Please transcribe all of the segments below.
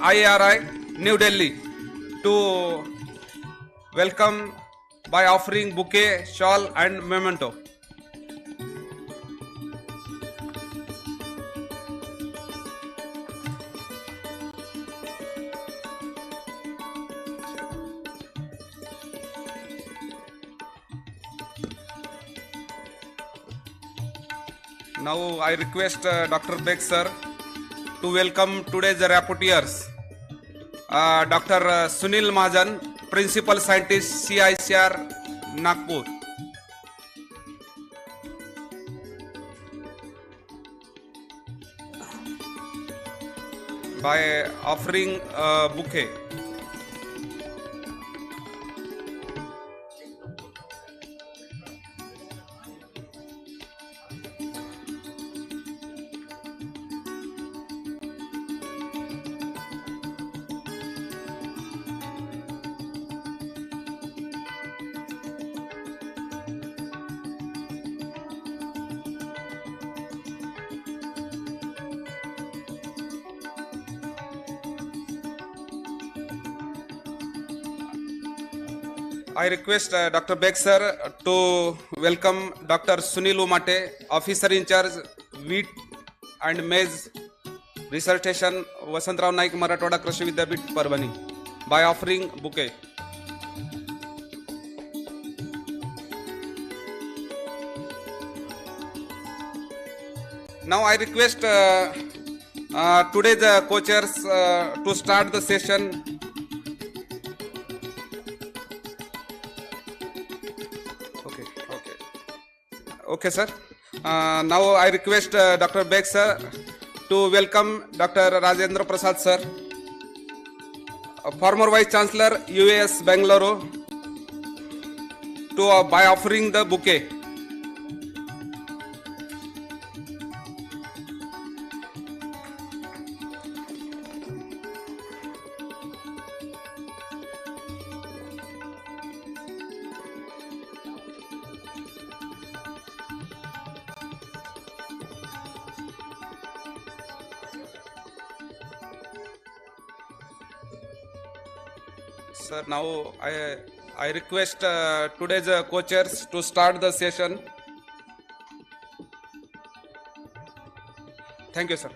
IRI, New Delhi, to welcome by offering bouquet, shawl and memento. Now I request Dr. Beg sir to welcome today's rapporteurs. Dr. Sunil Mahajan, Principal Scientist, CICR, Nagpur. By offering a bouquet. I request Dr. Beg sir to welcome Dr. Sunil Umate, Officer in Charge, Wheat and Maize Research Station, VASANTRAO NAIK MARATHWADA KRISHI VIDYAPEETH Parbhani, by offering bouquet. Now I request today's co-chairs to start the session. Okay, sir. Now I request Dr. Beg sir to welcome Dr. Rajendra Prasad sir, former Vice Chancellor, UAS Bangalore, to by offering the bouquet. Sir, now I request today's co-chairs to start the session. Thank you, sir.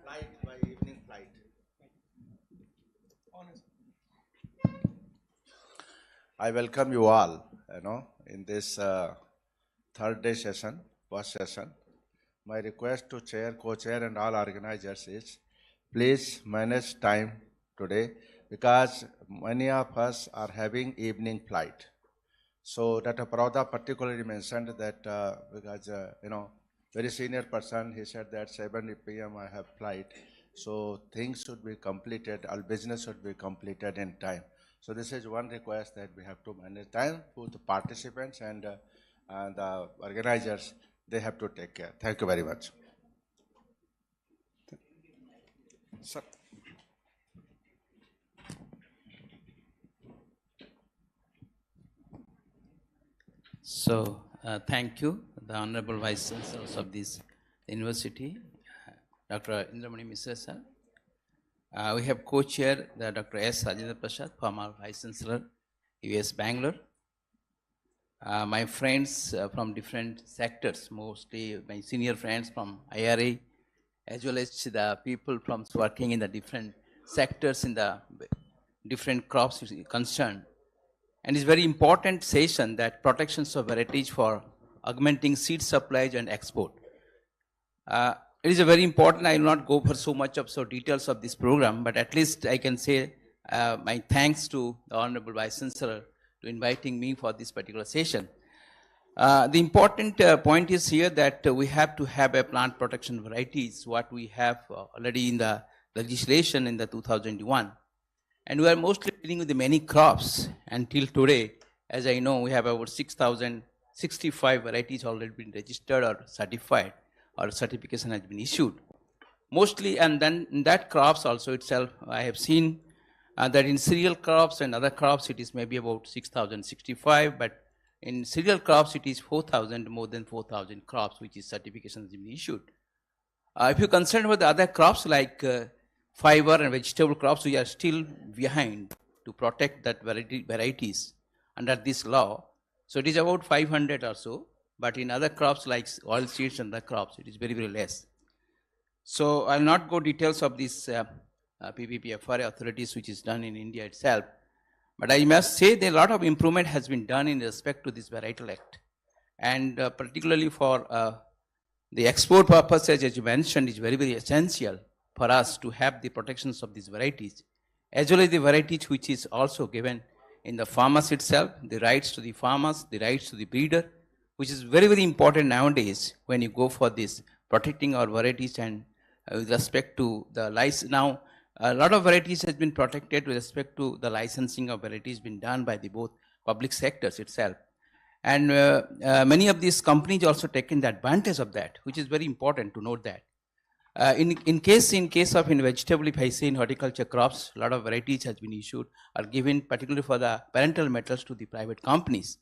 Flight by evening flight. I welcome you all, in this third day session, first session. My request to chair, co-chair and all organizers is, please manage time today because many of us are having evening flight. So Dr. Pravda particularly mentioned that because, very senior person, he said that 7 p.m. I have flight. So things should be completed, all business should be completed in time. So this is one request that we have to manage time for the participants and the organizers. They have to take care. Thank you very much. Sir. So thank you, the Honorable Vice Chancellors of this University, Dr. Indramani Mishra sir. We have co-chair Dr. S. Rajendra Prasad, former Vice Chancellor, US Bangalore. My friends from different sectors, mostly my senior friends from IRA, as well as the people from working in the different sectors in the different crops concerned. And it's very important session that protections of varieties for augmenting seed supplies and export. It is a very important, I will not go for so much of details of this program, but at least I can say my thanks to the Honorable Vice Chancellor to inviting me for this particular session. The important point is here that we have to have a plant protection varieties, what we have already in the legislation in the 2001. And we are mostly dealing with the many crops until today. As I know, we have over 6,065 varieties already been registered or certified, or certification has been issued. mostly, and then in that crops also itself, I have seen that in cereal crops and other crops it is maybe about 6,065, but in cereal crops it is 4,000, more than 4,000 crops which is certification has been issued. If you're concerned with the other crops like fiber and vegetable crops, we are still behind to protect that varieties under this law. So it is about 500 or so, but in other crops like oil seeds and other crops, it is very, very less. So I'll not go details of this PPPFRA authorities which is done in India itself, but I must say that a lot of improvement has been done in respect to this Varietal Act, and particularly for the export purposes, as you mentioned, is very, very essential for us to have the protections of these varieties, as well as the varieties which is also given in the farmers itself, the rights to the farmers, the rights to the breeder, which is very, very important nowadays when you go for this, protecting our varieties and with respect to the license. Now, a lot of varieties has been protected with respect to the licensing of varieties been done by the both public sectors itself. And many of these companies also taken the advantage of that, which is very important to note that. In case of in vegetable, if I say in horticulture crops, a lot of varieties has been issued or given particularly for the parental metals to the private companies.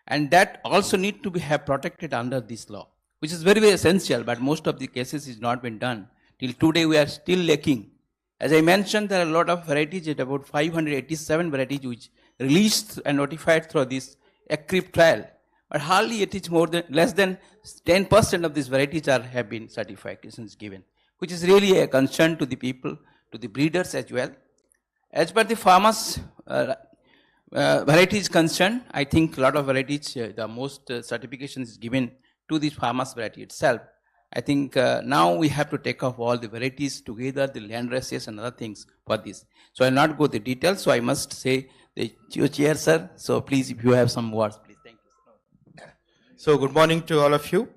And that also need to be have protected under this law, which is very, very essential, but most of the cases is not been done. Till today we are still lacking. As I mentioned, there are a lot of varieties, about 587 varieties which released and notified through this ECRIP trial, but hardly it is less than 10% of these varieties have been certifications given, which is really a concern to the people, to the breeders as well. As per the farmers, varieties concerned, I think a lot of varieties, the most certification is given to the farmers variety itself. I think now we have to take off all the varieties together, the land races and other things for this. So I'll not go the details, so I must say the chair, sir. So please, if you have some words, please. Thank you. So good morning to all of you.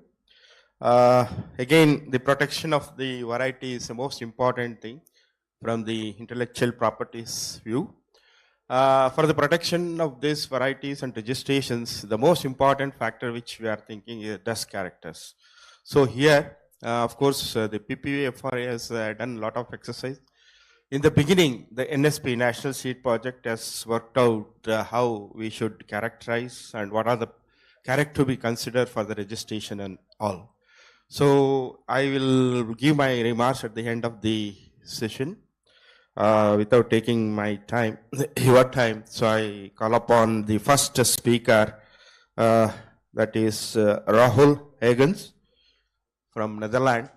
Again, the protection of the variety is the most important thing from the intellectual properties view. For the protection of these varieties and registrations, the most important factor which we are thinking is dust characters. So here, of course, the PPPFRA has done a lot of exercise. In the beginning, the NSP, National Seed Project, has worked out how we should characterize and what are the character to be considered for the registration and all. So I will give my remarks at the end of the session without taking my time, your time. So I call upon the first speaker, that is Rahul Hagens from Netherlands.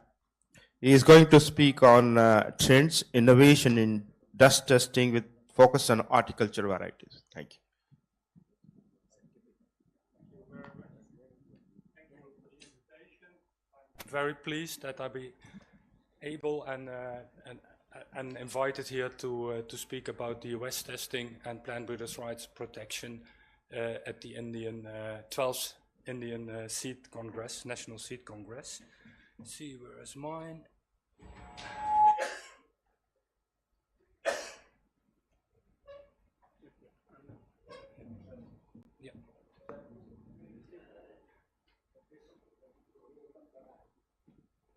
He is going to speak on trends, innovation in dust testing with focus on horticulture varieties. Thank you. I'm very pleased that I be able and invited here to speak about the US testing and plant breeders' rights protection at the 12th Indian Seed Congress, National Seed Congress. Let's see, where is mine? Yeah.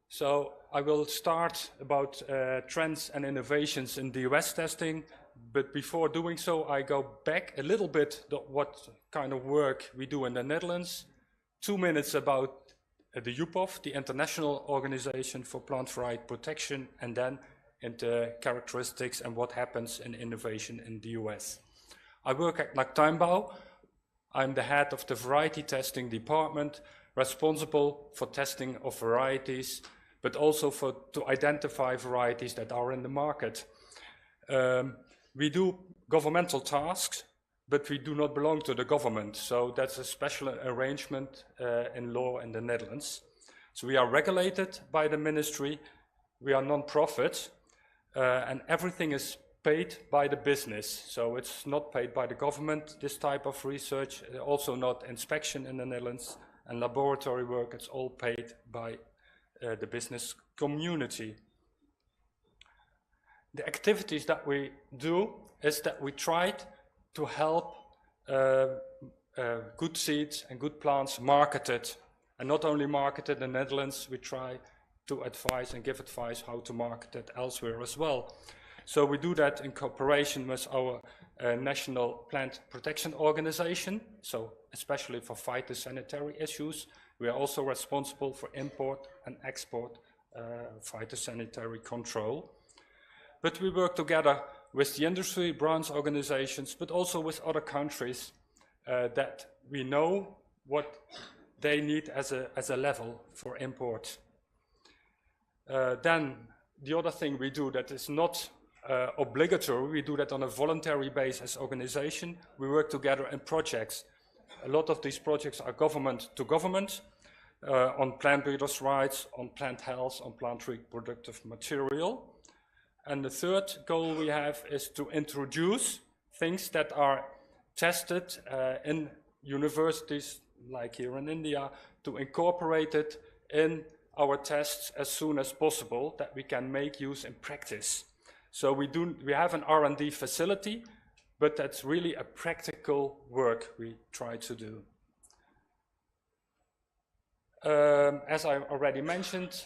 So I will start about trends and innovations in the US testing, but before doing so, I go back a little bit to what kind of work we do in the Netherlands. 2 minutes about the UPOV, the International Organization for Plant Variety Protection, and then into characteristics and what happens in innovation in the US. I work at NAIK Tuinbouw. I'm the head of the variety testing department, responsible for testing of varieties, but also to identify varieties that are in the market. We do governmental tasks, but we do not belong to the government. So that's a special arrangement in law in the Netherlands. So we are regulated by the ministry. We are non-profit, and everything is paid by the business. So it's not paid by the government, this type of research, also not inspection in the Netherlands, and laboratory work, it's all paid by the business community. The activities that we do is that we tried to help good seeds and good plants marketed, and not only marketed in the Netherlands, we try to advise and give advice how to market it elsewhere as well. So we do that in cooperation with our National Plant Protection Organization, so especially for phytosanitary issues. We are also responsible for import and export phytosanitary control. But we work together with the industry branch organizations, but also with other countries that we know what they need as a level for import. Then the other thing we do that is not obligatory, we do that on a voluntary basis as organization. We work together in projects. A lot of these projects are government to government, on plant breeders' rights, on plant health, on plant reproductive material. And the third goal we have is to introduce things that are tested in universities, like here in India, to incorporate it in our tests as soon as possible, that we can make use in practice. So we have an R&D facility, but that's really a practical work we try to do. As I already mentioned,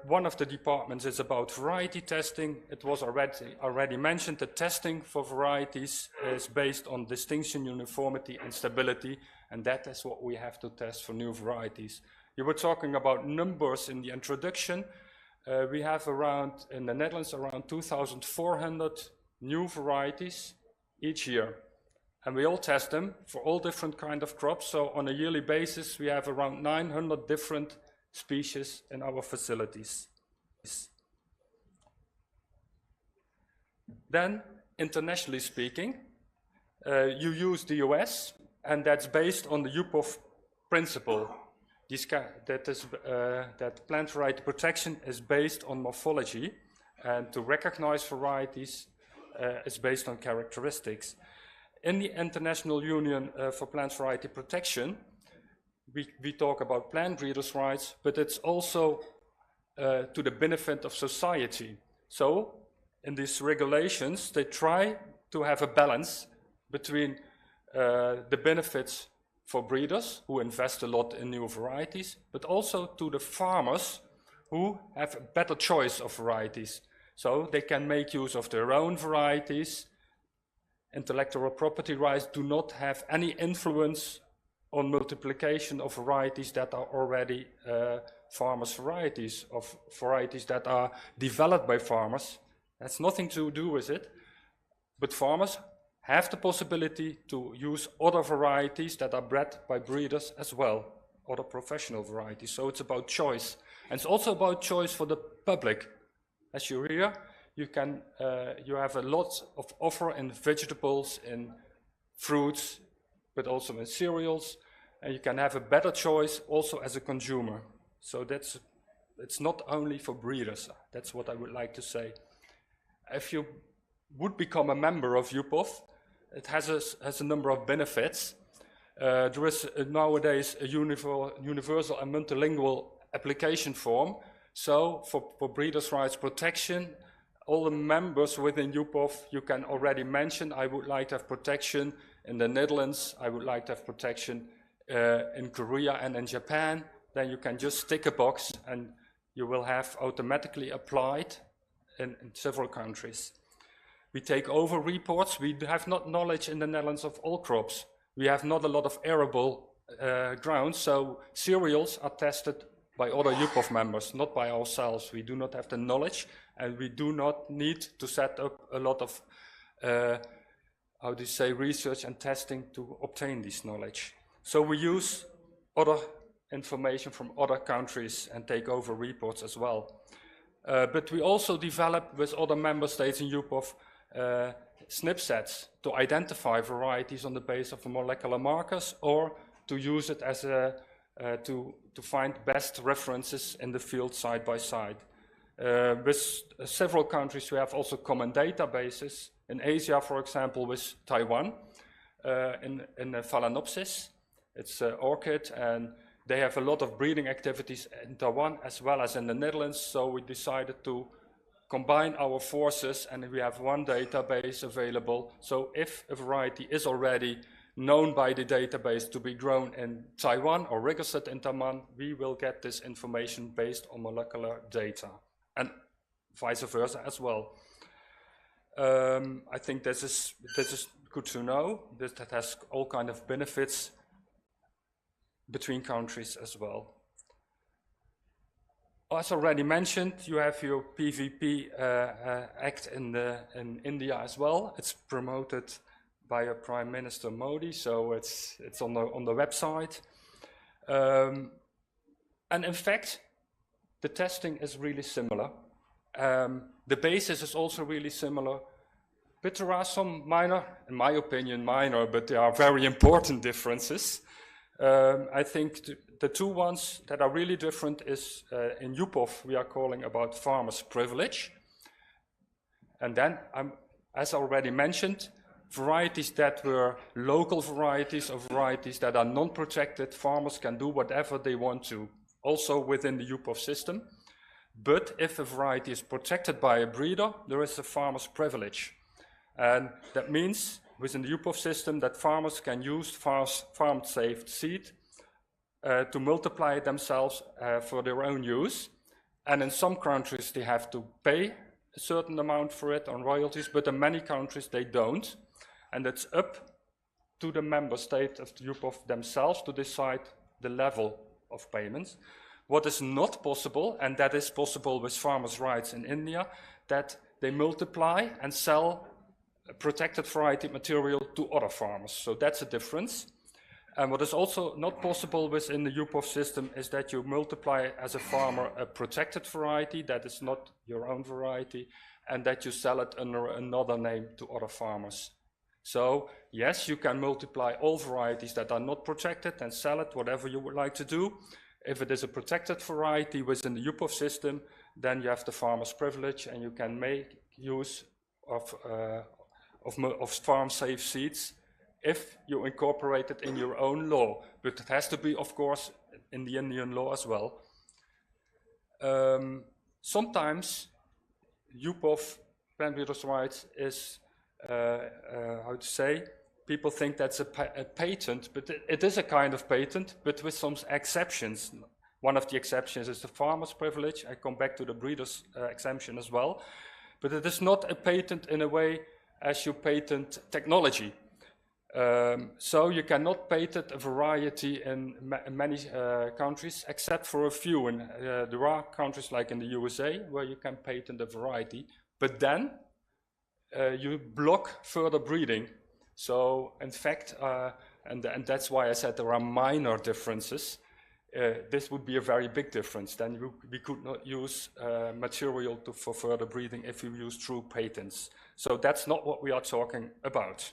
one of the departments is about variety testing. It was already mentioned that testing for varieties is based on distinction, uniformity, and stability, and that is what we have to test for new varieties. You were talking about numbers in the introduction. We have in the Netherlands, around 2,400 new varieties each year. And we all test them for all different kinds of crops. So on a yearly basis, we have around 900 different species in our facilities. Then, internationally speaking, you use the US, and that's based on the UPOV principle. That plant variety protection is based on morphology, and to recognize varieties is based on characteristics. In the International Union for Plant Variety Protection, we talk about plant breeders' rights, but it's also to the benefit of society. So, in these regulations, they try to have a balance between the benefits for breeders who invest a lot in new varieties, but also to the farmers who have a better choice of varieties. So they can make use of their own varieties. Intellectual property rights do not have any influence on multiplication of varieties that are already farmers' varieties, of varieties that are developed by farmers. That's nothing to do with it. But farmers have the possibility to use other varieties that are bred by breeders as well, other professional varieties. So it's about choice. And it's also about choice for the public. As you hear, you have a lot of offer in vegetables, in fruits, but also in cereals, and you can have a better choice also as a consumer. So it's not only for breeders. That's what I would like to say. If you would become a member of UPOV, it has a number of benefits. There is nowadays a universal and multilingual application form. So for breeders' rights protection, all the members within UPOV, you can already mention, I would like to have protection in the Netherlands, I would like to have protection in Korea and in Japan. Then you can just tick a box and you will have automatically applied in several countries. We take over reports. We have not knowledge in the Netherlands of all crops. We have not a lot of arable grounds, so cereals are tested by other UPOV members, not by ourselves. We do not have the knowledge, and we do not need to set up a lot of, research and testing to obtain this knowledge. So we use other information from other countries and take over reports as well. But we also develop with other member states in UPOV SNP sets to identify varieties on the basis of molecular markers, or to use it as to find best references in the field side by side. With several countries, we have also common databases. In Asia, for example, with Taiwan, in Phalaenopsis, it's orchid, and they have a lot of breeding activities in Taiwan as well as in the Netherlands, so we decided to combine our forces, and we have one database available. So if a variety is already known by the database to be grown in Taiwan or Rigoset in Taiwan, we will get this information based on molecular data, and vice versa as well. I think this is good to know. That has all kind of benefits between countries as well. As already mentioned, you have your PVP Act in India as well. It's promoted by Prime Minister Modi, so it's on the website. And in fact, the testing is really similar. The basis is also really similar, but there are some minor, in my opinion, minor, but they are very important differences. I think the two ones that are really different is in UPOV we are calling about farmers' privilege. And then, as already mentioned, varieties that were local varieties or varieties that are non-protected, farmers can do whatever they want to, also within the UPOV system. But if a variety is protected by a breeder, there is a farmer's privilege. And that means within the UPOV system that farmers can use farm-safe seed to multiply it themselves for their own use. And in some countries they have to pay a certain amount for it on royalties, but in many countries they don't. And it's up to the member state of the UPOV themselves to decide the level of payments. What is not possible, and that is possible with farmers' rights in India, that they multiply and sell protected variety material to other farmers. So that's a difference. And what is also not possible within the UPOV system is that you multiply as a farmer a protected variety that is not your own variety, and that you sell it under another name to other farmers. So yes, you can multiply all varieties that are not protected and sell it, whatever you would like to do. If it is a protected variety within the UPOV system, then you have the farmer's privilege and you can make use of farm-safe seeds if you incorporate it in your own law. But it has to be, of course, in the Indian law as well. Sometimes UPOV, plant breeders' rights, is, how to say, people think that's a patent, but it is a kind of patent, but with some exceptions. One of the exceptions is the farmer's privilege. I come back to the breeder's exemption as well. But it is not a patent in a way as you patent technology. So you cannot patent a variety in many countries, except for a few. And there are countries like in the USA where you can patent a variety, but then you block further breeding. So in fact, and that's why I said there are minor differences. This would be a very big difference. Then we could not use material for further breeding if we use true patents. So that's not what we are talking about.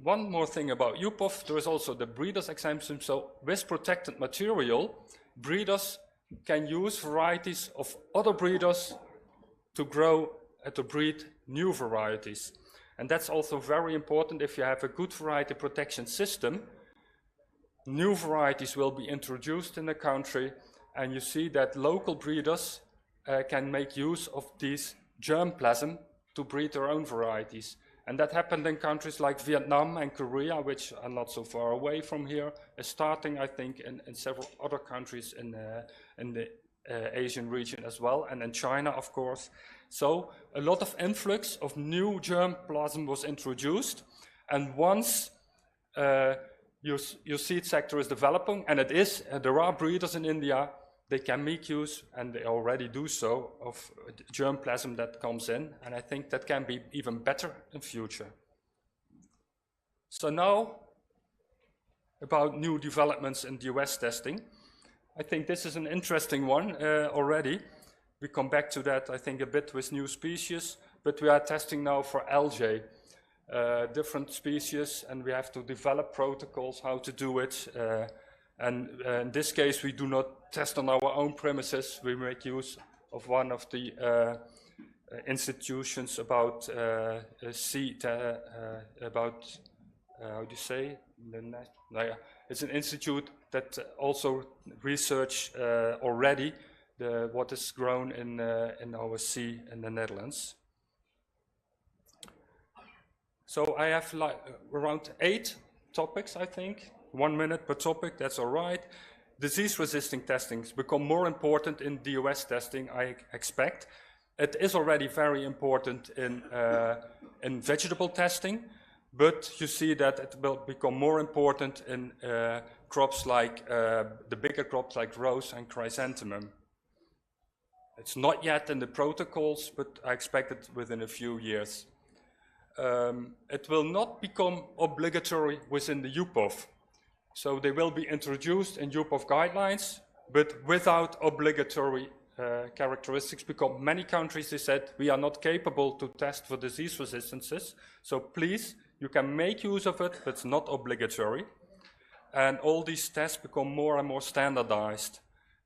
One more thing about UPOV, there is also the breeder's exemption. So with protected material, breeders can use varieties of other breeders to grow and to breed new varieties. And that's also very important. If you have a good variety protection system, new varieties will be introduced in the country, and you see that local breeders can make use of these germplasm to breed their own varieties. And that happened in countries like Vietnam and Korea, which are not so far away from here, starting, I think, in several other countries in the Asian region as well, and in China, of course. So a lot of influx of new germplasm was introduced, and once your seed sector is developing, and it is, there are breeders in India, they can make use, and they already do so, of germplasm that comes in, and I think that can be even better in future. So now, about new developments in the US testing. I think this is an interesting one already. We come back to that, I think, a bit with new species, but we are testing now for algae, different species, and we have to develop protocols how to do it. And in this case, we do not test on our own premises. We make use of one of the institutions about seed, about, how do you say? It's an institute that also research already what is grown in our sea in the Netherlands. So I have like around 8 topics, I think. 1 minute per topic, that's all right. Disease-resisting testings become more important in DOS testing, I expect. It is already very important in vegetable testing, but you see that it will become more important in crops like the bigger crops like rose and chrysanthemum. It's not yet in the protocols, but I expect it within a few years. It will not become obligatory within the UPOV. So they will be introduced in UPOV guidelines, but without obligatory characteristics, because many countries, they said, we are not capable to test for disease resistances. So please, you can make use of it, but it's not obligatory. And all these tests become more and more standardized.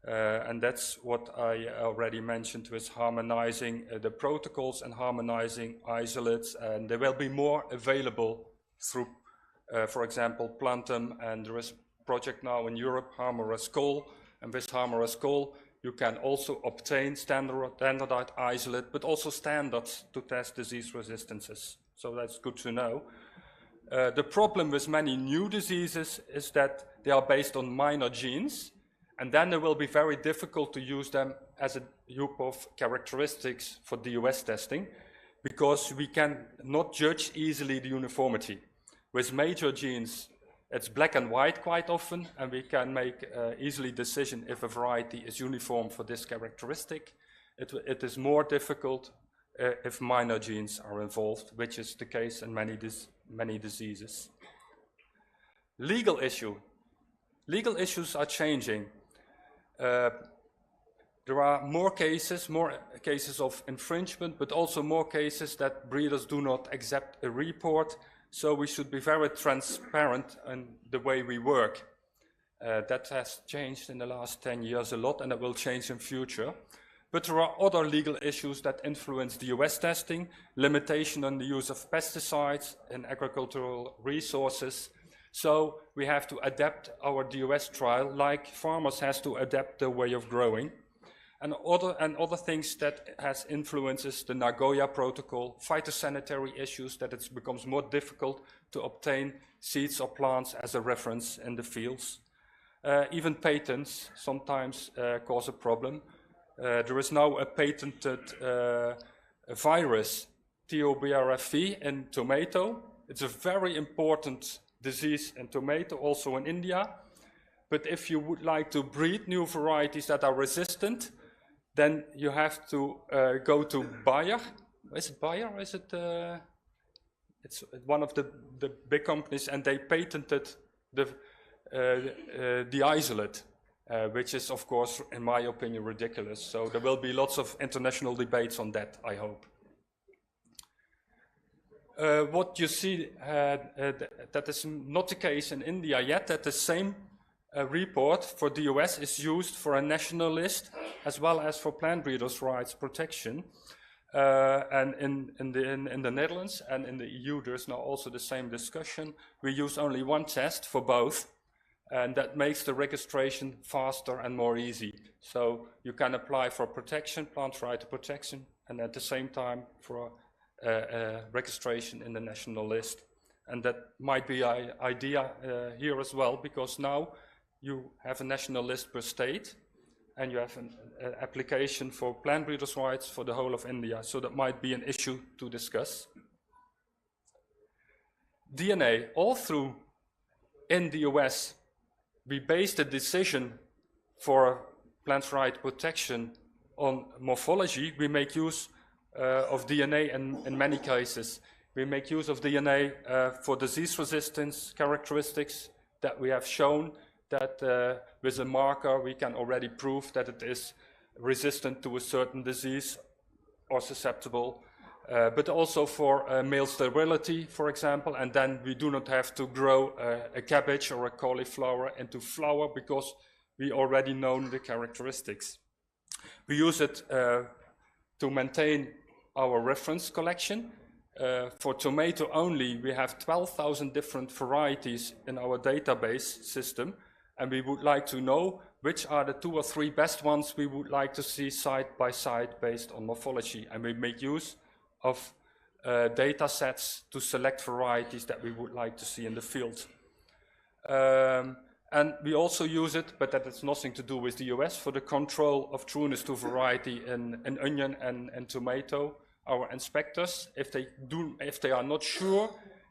And that's what I already mentioned with harmonizing the protocols and harmonizing isolates. And there will be more available through, for example, Plantum, and there is a project now in Europe, HarmoRascol. And with HarmoRascol, you can also obtain standardized isolate, but also standards to test disease resistances. So that's good to know. The problem with many new diseases is that they are based on minor genes, and then it will be very difficult to use them as a UPOV characteristics for DOS testing, because we can not judge easily the uniformity. With major genes, it's black and white quite often, and we can make easily decision if a variety is uniform for this characteristic. It is more difficult if minor genes are involved, which is the case in many diseases. Legal issue. Legal issues are changing. There are more cases of infringement, but also more cases that breeders do not accept a report. So we should be very transparent in the way we work. That has changed in the last 10 years a lot, and it will change in future. But there are other legal issues that influence DOS testing, limitation on the use of pesticides in agricultural resources. So we have to adapt our DOS trial like farmers has to adapt their way of growing. And other things that has influences the Nagoya Protocol, phytosanitary issues, that it becomes more difficult to obtain seeds or plants as a reference in the fields. Even patents sometimes cause a problem. There is now a patented virus, TOBRFV, in tomato. It's a very important disease in tomato, also in India. But if you would like to breed new varieties that are resistant, then you have to go to Bayer. Is it Bayer or is it? It's one of the big companies, and they patented the isolate, which is, of course, in my opinion, ridiculous. So there will be lots of international debates on that, I hope. What you see, that is not the case in India yet, that the same report for DOS is used for a national list as well as for plant breeders' rights protection. And in the Netherlands and in the EU, there's now also the same discussion. We use only one test for both, and that makes the registration faster and more easy. So you can apply for protection, plant right protection, and at the same time for registration in the national list. And that might be an idea here as well, because now you have a national list per state, and you have an application for plant breeders' rights for the whole of India. So that might be an issue to discuss. DNA, all through in the US, we base the decision for plant right protection on morphology. We make use of DNA in many cases. We make use of DNA for disease resistance characteristics that we have shown that with a marker we can already prove that it is resistant to a certain disease or susceptible, but also for male sterility, for example, and then we do not have to grow a cabbage or a cauliflower into flower because we already know the characteristics. We use it to maintain our reference collection. For tomato only, we have 12,000 different varieties in our database system, and we would like to know which are the 2 or 3 best ones we would like to see side by side based on morphology. And we make use of data sets to select varieties that we would like to see in the field. And we also use it, but that has nothing to do with the US, for the control of trueness to variety in onion and tomato. Our inspectors, if they are not sure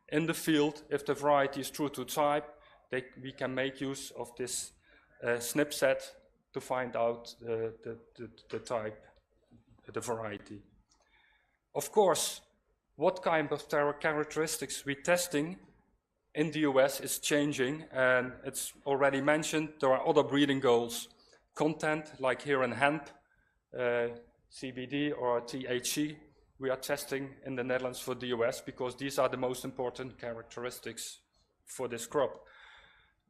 in the field if the variety is true to type, we can make use of this SNP set to find out the type, the variety. Of course, what kind of characteristics we're testing in the US is changing, and it's already mentioned there are other breeding goals. Content, like here in hemp, CBD or THC, we are testing in the Netherlands for the US because these are the most important characteristics for this crop.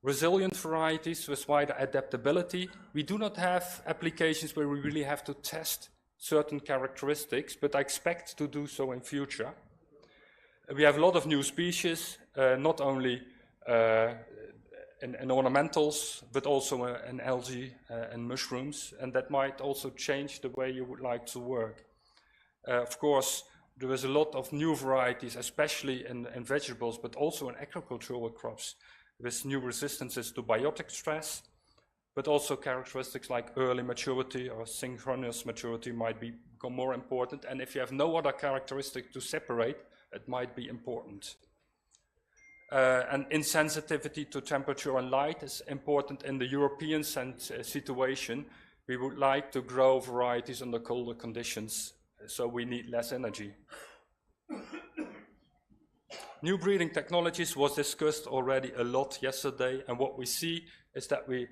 Resilient varieties with wider adaptability. We do not have applications where we really have to test certain characteristics, but I expect to do so in future. We have a lot of new species, not only in ornamentals, but also in algae and mushrooms, and that might also change the way you would like to work. Of course, there is a lot of new varieties, especially in vegetables, but also in agricultural crops, with new resistances to biotic stress, but also characteristics like early maturity or synchronous maturity might become more important. And if you have no other characteristic to separate, it might be important. And insensitivity to temperature and light is important in the European situation. We would like to grow varieties under colder conditions, so we need less energy. New breeding technologies was discussed already a lot yesterday, and what we see is that we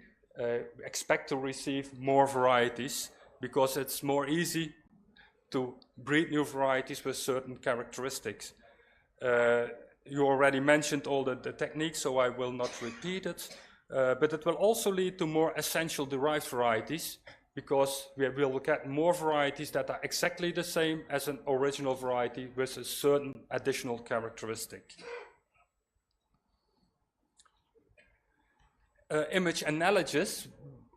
expect to receive more varieties because it's more easy to breed new varieties with certain characteristics. You already mentioned all the techniques, so I will not repeat it, but it will also lead to more essential derived varieties because we will get more varieties that are exactly the same as an original variety with a certain additional characteristic. Image analysis,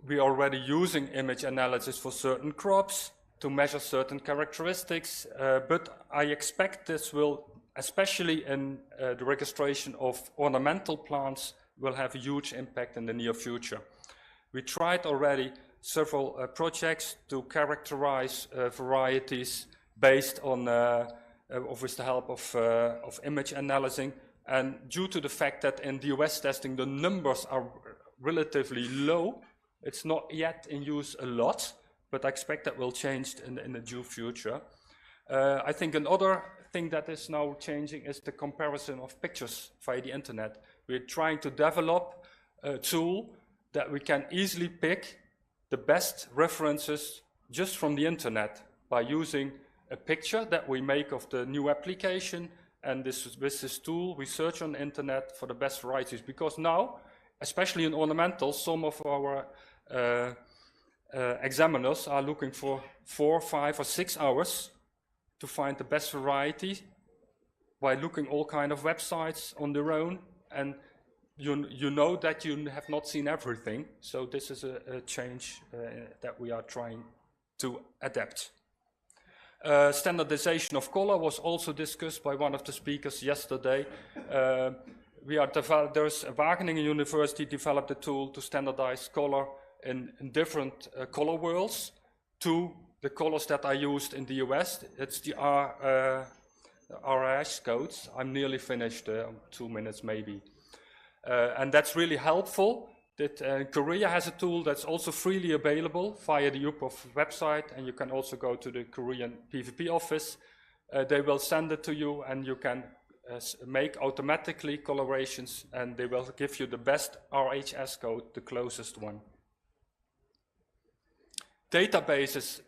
we are already using image analysis for certain crops to measure certain characteristics, but I expect this will, especially in the registration of ornamental plants, will have a huge impact in the near future. We tried already several projects to characterize varieties based on, with the help of image analyzing, and due to the fact that in the US testing the numbers are relatively low, it's not yet in use a lot, but I expect that will change in the due future. I think another thing that is now changing is the comparison of pictures via the internet. We're trying to develop a tool that we can easily pick the best references just from the internet by using a picture that we make of the new application, and with this tool we search on the internet for the best varieties, because now, especially in ornamentals, some of our examiners are looking for 4, 5 or 6 hours to find the best variety by looking all kind of websites on their own, and you know that you have not seen everything, so this is a change that we are trying to adapt. Standardization of color was also discussed by one of the speakers yesterday. Wageningen University developed a tool to standardize color in different color worlds to the colors that are used in the US. It's the RAS codes. I'm nearly finished, 2 minutes maybe. And that's really helpful. Korea has a tool that's also freely available via the UPOF website, and you can also go to the Korean PVP office. They will send it to you, and you can make automatically colorations, and they will give you the best RHS code, the closest one. Databases,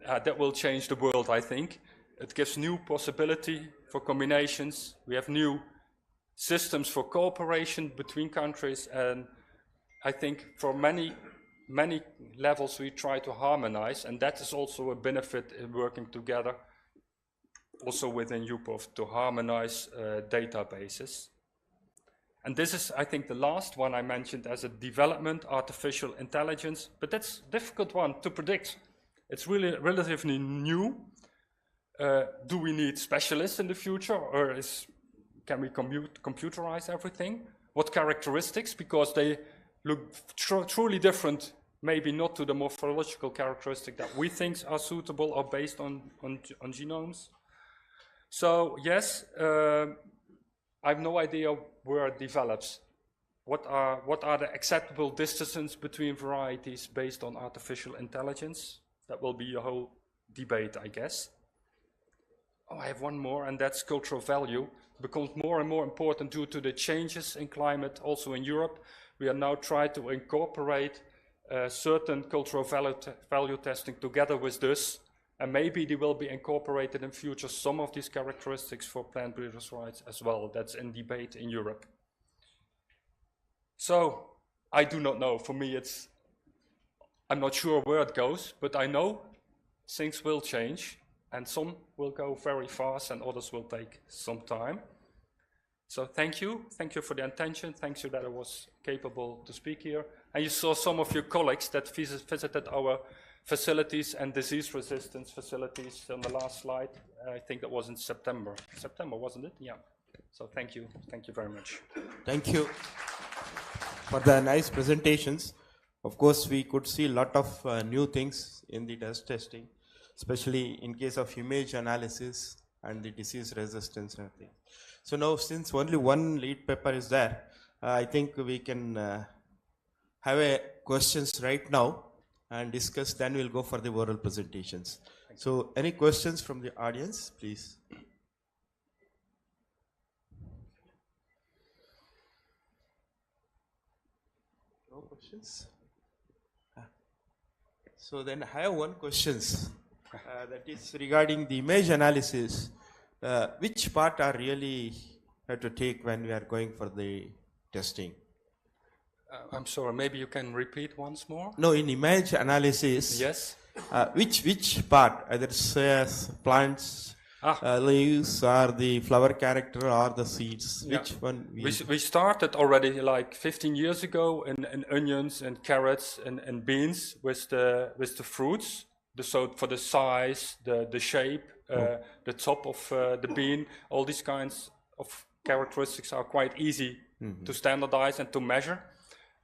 that will change the world, I think. It gives new possibility for combinations. We have new systems for cooperation between countries, and I think for many levels we try to harmonize, and that is also a benefit in working together, also within UPOF, to harmonize databases. And this is, I think, the last one I mentioned as a development, artificial intelligence, but that's a difficult one to predict. It's really relatively new. Do we need specialists in the future, or can we computerize everything? What characteristics? Because they look truly different, maybe not to the morphological characteristic that we think are suitable or based on genomes. So yes, I have no idea where it develops. What are the acceptable distances between varieties based on artificial intelligence? That will be a whole debate, I guess. Oh, I have one more, and that's cultural value. Becomes more and more important due to the changes in climate, also in Europe. We are now trying to incorporate certain cultural value testing together with this, and maybe they will be incorporated in future, some of these characteristics for plant breeders' rights as well. That's in debate in Europe. So, I do not know. For me, I'm not sure where it goes, but I know things will change, and some will go very fast and others will take some time. So thank you for the attention, thank you that I was capable to speak here. And you saw some of your colleagues that visited our facilities and disease resistance facilities on the last slide. I think that was in September. September, wasn't it? Yeah. So thank you very much. Thank you for the nice presentations. Of course, we could see a lot of new things in the dust testing, especially in case of image analysis and the disease resistance and things. So now, since only one lead paper is there, I think we can have a questions right now and discuss, then we'll go for the oral presentations. So any questions from the audience, please? No questions? So then I have one question that is regarding the image analysis. Which part are really have to take when we are going for the testing? I'm sorry, maybe you can repeat once more? No, in image analysis, yes. Which part, either plants, leaves, or the flower character, or the seeds, which one? We started already like 15 years ago in onions and carrots and beans with the fruits. So for the size, the shape, the top of the bean, all these kinds of characteristics are quite easy to standardize and to measure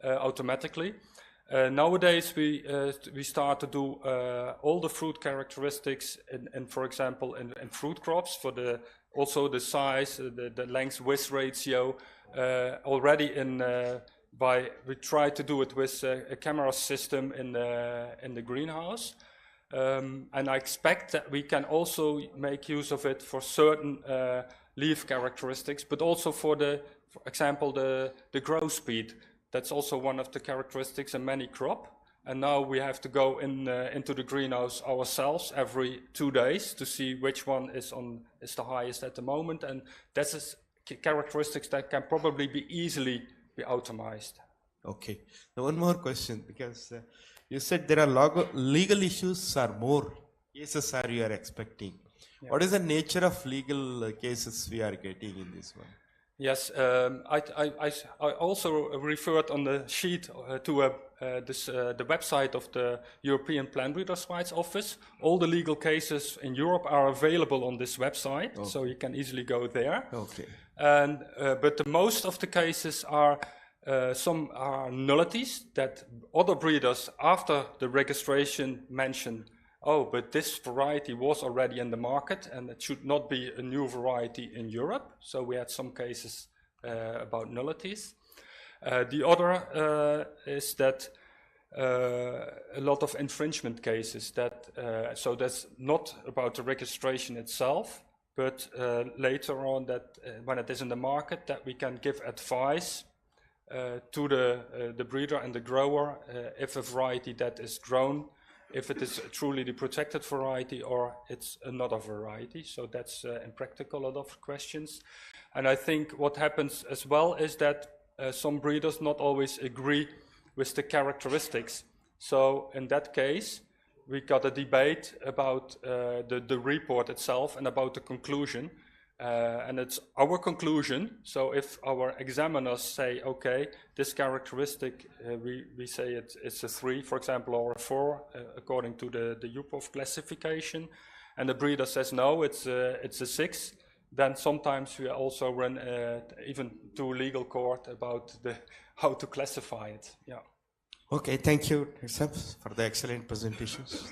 automatically. Nowadays we start to do all the fruit characteristics and for example in fruit crops for also the size, the length-width ratio already we try to do it with a camera system in the greenhouse. And I expect that we can also make use of it for certain leaf characteristics, but also for example, the growth speed. That's also one of the characteristics in many crop. And now we have to go into the greenhouse ourselves every 2 days to see which one is the highest at the moment. And that's characteristics that can probably be easily be automized. Okay. Now one more question, because you said there are legal issues or more cases are you are expecting. Yeah. What is the nature of legal cases we are getting in this one? Yes, I also referred on the sheet to the website of the European Plant Breeders' Rights Office. All the legal cases in Europe are available on this website, okay. So you can easily go there. Okay. And but most of the cases are some are nullities that other breeders after the registration mention. Oh, but this variety was already in the market and it should not be a new variety in Europe. So we had some cases about nullities. The other is that a lot of infringement cases so that's not about the registration itself, but later on that when it is in the market that we can give advice to the breeder and the grower if a variety that is grown, if it is truly the protected variety or it's another variety. So that's in practical a lot of questions. And I think what happens as well is that some breeders not always agree with the characteristics. So in that case, we got a debate about the report itself and about the conclusion. And it's our conclusion. So if our examiners say, okay, this characteristic, we say it's a 3, for example, or a 4, according to the UPOV classification, and the breeder says no, it's a 6, then sometimes we also run even to legal court about how to classify it. Yeah. Okay, thank you, sir, for the excellent presentations.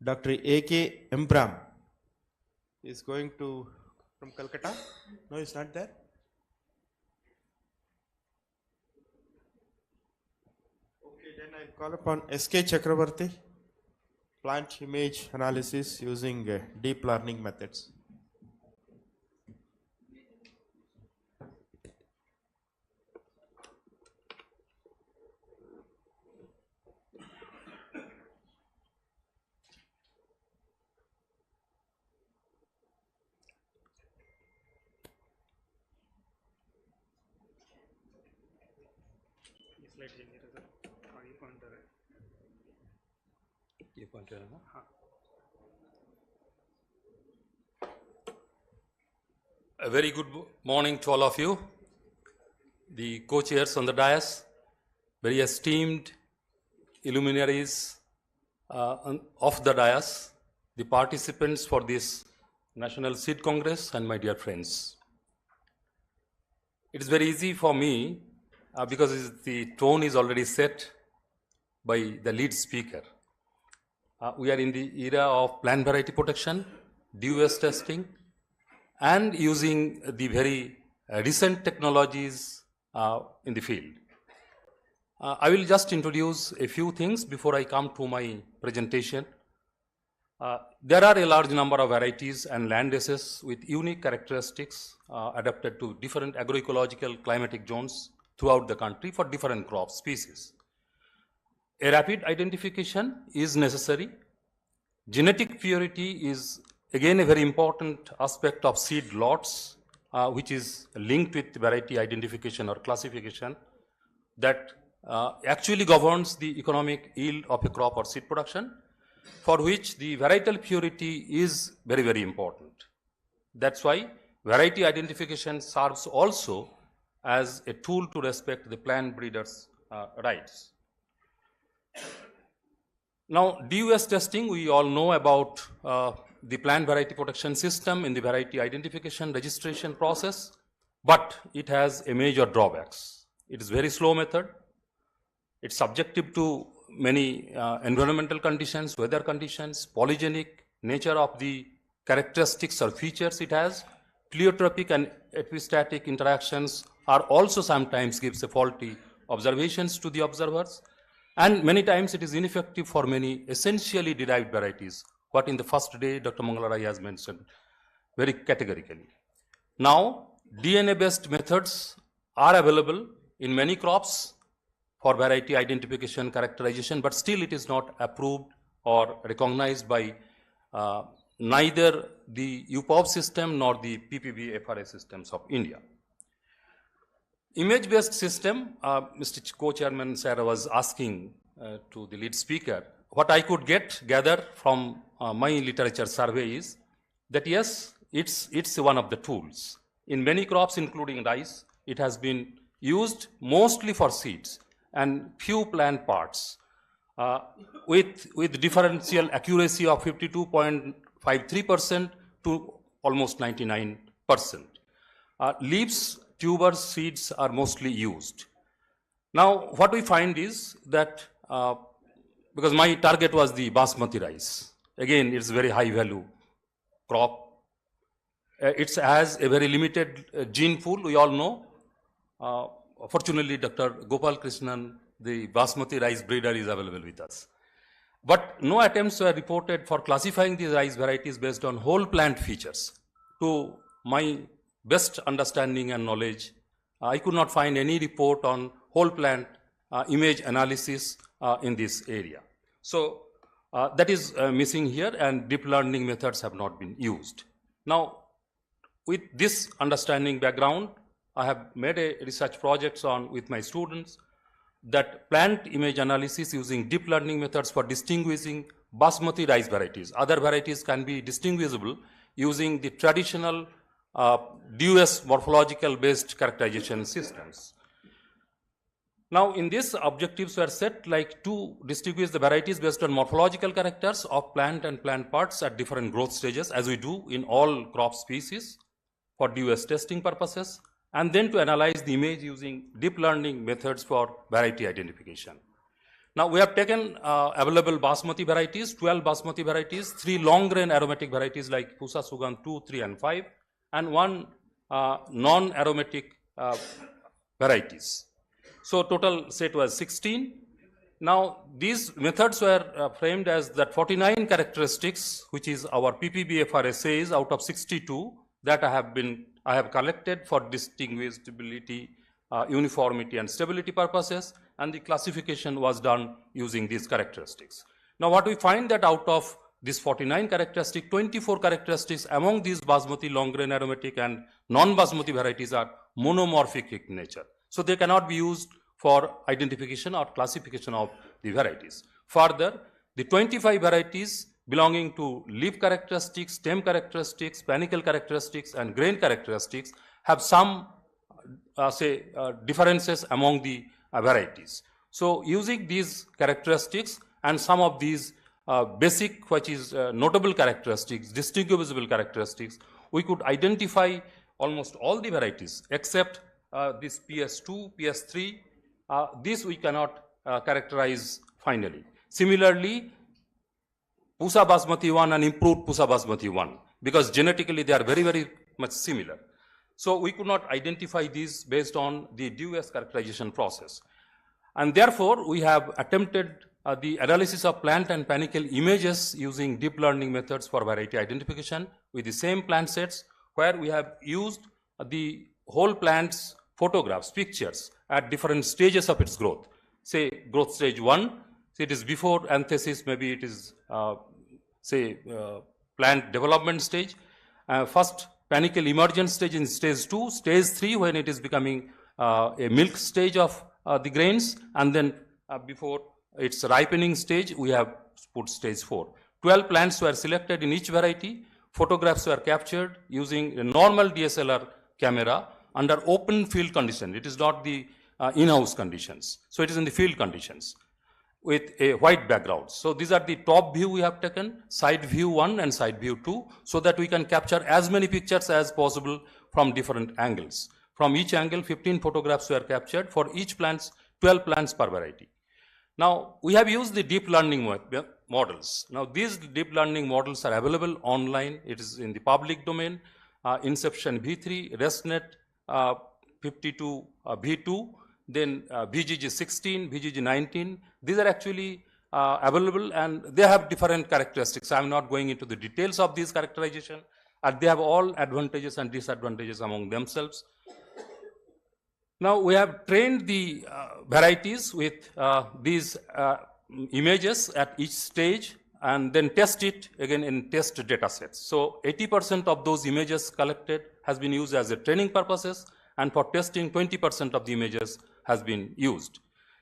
Dr. A.K. Embram is going to from Calcutta. No, he's not there. Okay, then I call upon S.K. Chakravarti, plant image analysis using deep learning methods. A very good morning to all of you, the co-chairs on the dais, very esteemed illuminaries of the dais, the participants for this National Seed Congress, and my dear friends. It is very easy for me because the tone is already set by the lead speaker. We are in the era of plant variety protection, DUS testing, and using the very recent technologies in the field. I will just introduce a few things before I come to my presentation. There are a large number of varieties and land races with unique characteristics adapted to different agroecological climatic zones throughout the country for different crop species. A rapid identification is necessary. Genetic purity is again a very important aspect of seed lots, which is linked with variety identification or classification that actually governs the economic yield of a crop or seed production, for which the varietal purity is very, very important. That's why variety identification serves also as a tool to respect the plant breeders' rights. Now, DUS testing, we all know about the plant variety protection system in the variety identification registration process, but it has a major drawbacks. It is very slow method. It's subjective to many environmental conditions, weather conditions, polygenic nature of the characteristics or features it has. Pleiotropic and epistatic interactions are also sometimes gives a faulty observations to the observers. And many times it is ineffective for many essentially derived varieties, what in the first day Dr. Mangalarai has mentioned very categorically. Now, DNA-based methods are available in many crops for variety identification characterization, but still it is not approved or recognized by neither the UPOV system nor the PPB FRA systems of India. Image-based system, Mr. Co-Chairman Sir was asking to the lead speaker, what I could gather from my literature survey is that yes, it's one of the tools. In many crops, including rice, it has been used mostly for seeds and few plant parts with differential accuracy of 52.53% to almost 99%. Leaves, tubers, seeds are mostly used. Now, what we find is that because my target was the basmati rice, again, it's very high value crop. It has a very limited gene pool, we all know. Fortunately, Dr. Gopal Krishnan, the basmati rice breeder, is available with us. But no attempts were reported for classifying these rice varieties based on whole plant features. To my best understanding and knowledge, I could not find any report on whole plant image analysis in this area. So that is missing here, and deep learning methods have not been used. Now, with this understanding background, I have made a research projects on with my students that plant image analysis using deep learning methods for distinguishing basmati rice varieties. Other varieties can be distinguishable using the traditional DUS morphological based characterization systems. Now, in this, objectives were set like to distinguish the varieties based on morphological characters of plant and plant parts at different growth stages, as we do in all crop species for DOS testing purposes, and then to analyze the image using deep learning methods for variety identification. Now, we have taken available basmati varieties, 12 basmati varieties, 3 long grain aromatic varieties like Pusa Sugan 2, 3, and 5, and 1 non-aromatic varieties. So total set was 16. Now, these methods were framed as that 49 characteristics, which is our PPBFR essays out of 62 that I have collected for distinguishability, uniformity, and stability purposes, and the classification was done using these characteristics. Now, what we find that out of these 49 characteristics, 24 characteristics among these basmati, long grain aromatic, and non-basmati varieties are monomorphic in nature. So they cannot be used for identification or classification of the varieties. Further, the 25 varieties belonging to leaf characteristics, stem characteristics, panicle characteristics, and grain characteristics have some differences among the varieties. So using these characteristics and some of these basic, which is notable characteristics, distinguishable characteristics, we could identify almost all the varieties except this PS2, PS3. This we cannot characterize finally. Similarly, Pusa Basmati 1 and improved Pusa Basmati 1, because genetically they are very, very much similar. So we could not identify these based on the DOS characterization process. And therefore, we have attempted the analysis of plant and panicle images using deep learning methods for variety identification with the same plant sets, where we have used the whole plant's photographs, pictures at different stages of its growth. Say growth stage 1, it is before anthesis, maybe it is plant development stage. First panicle emergence stage in stage 2, stage 3 when it is becoming a milk stage of the grains, and then before its ripening stage we have put stage 4. 12 plants were selected in each variety. Photographs were captured using a normal DSLR camera under open field condition. It is not the in-house conditions. So it is in the field conditions with a white background. So these are the top view we have taken, side view 1 and side view 2, so that we can capture as many pictures as possible from different angles. From each angle, 15 photographs were captured for each plants, 12 plants per variety. Now, we have used the deep learning models. Now, these deep learning models are available online. It is in the public domain, Inception V3, ResNet 52 V2, then VGG 16, VGG 19. These are actually available, and they have different characteristics. I am not going into the details of these characterization, and they have all advantages and disadvantages among themselves. Now, we have trained the varieties with these images at each stage, and then test it again in test data sets. So 80% of those images collected has been used as a training purposes, and for testing 20% of the images has been used.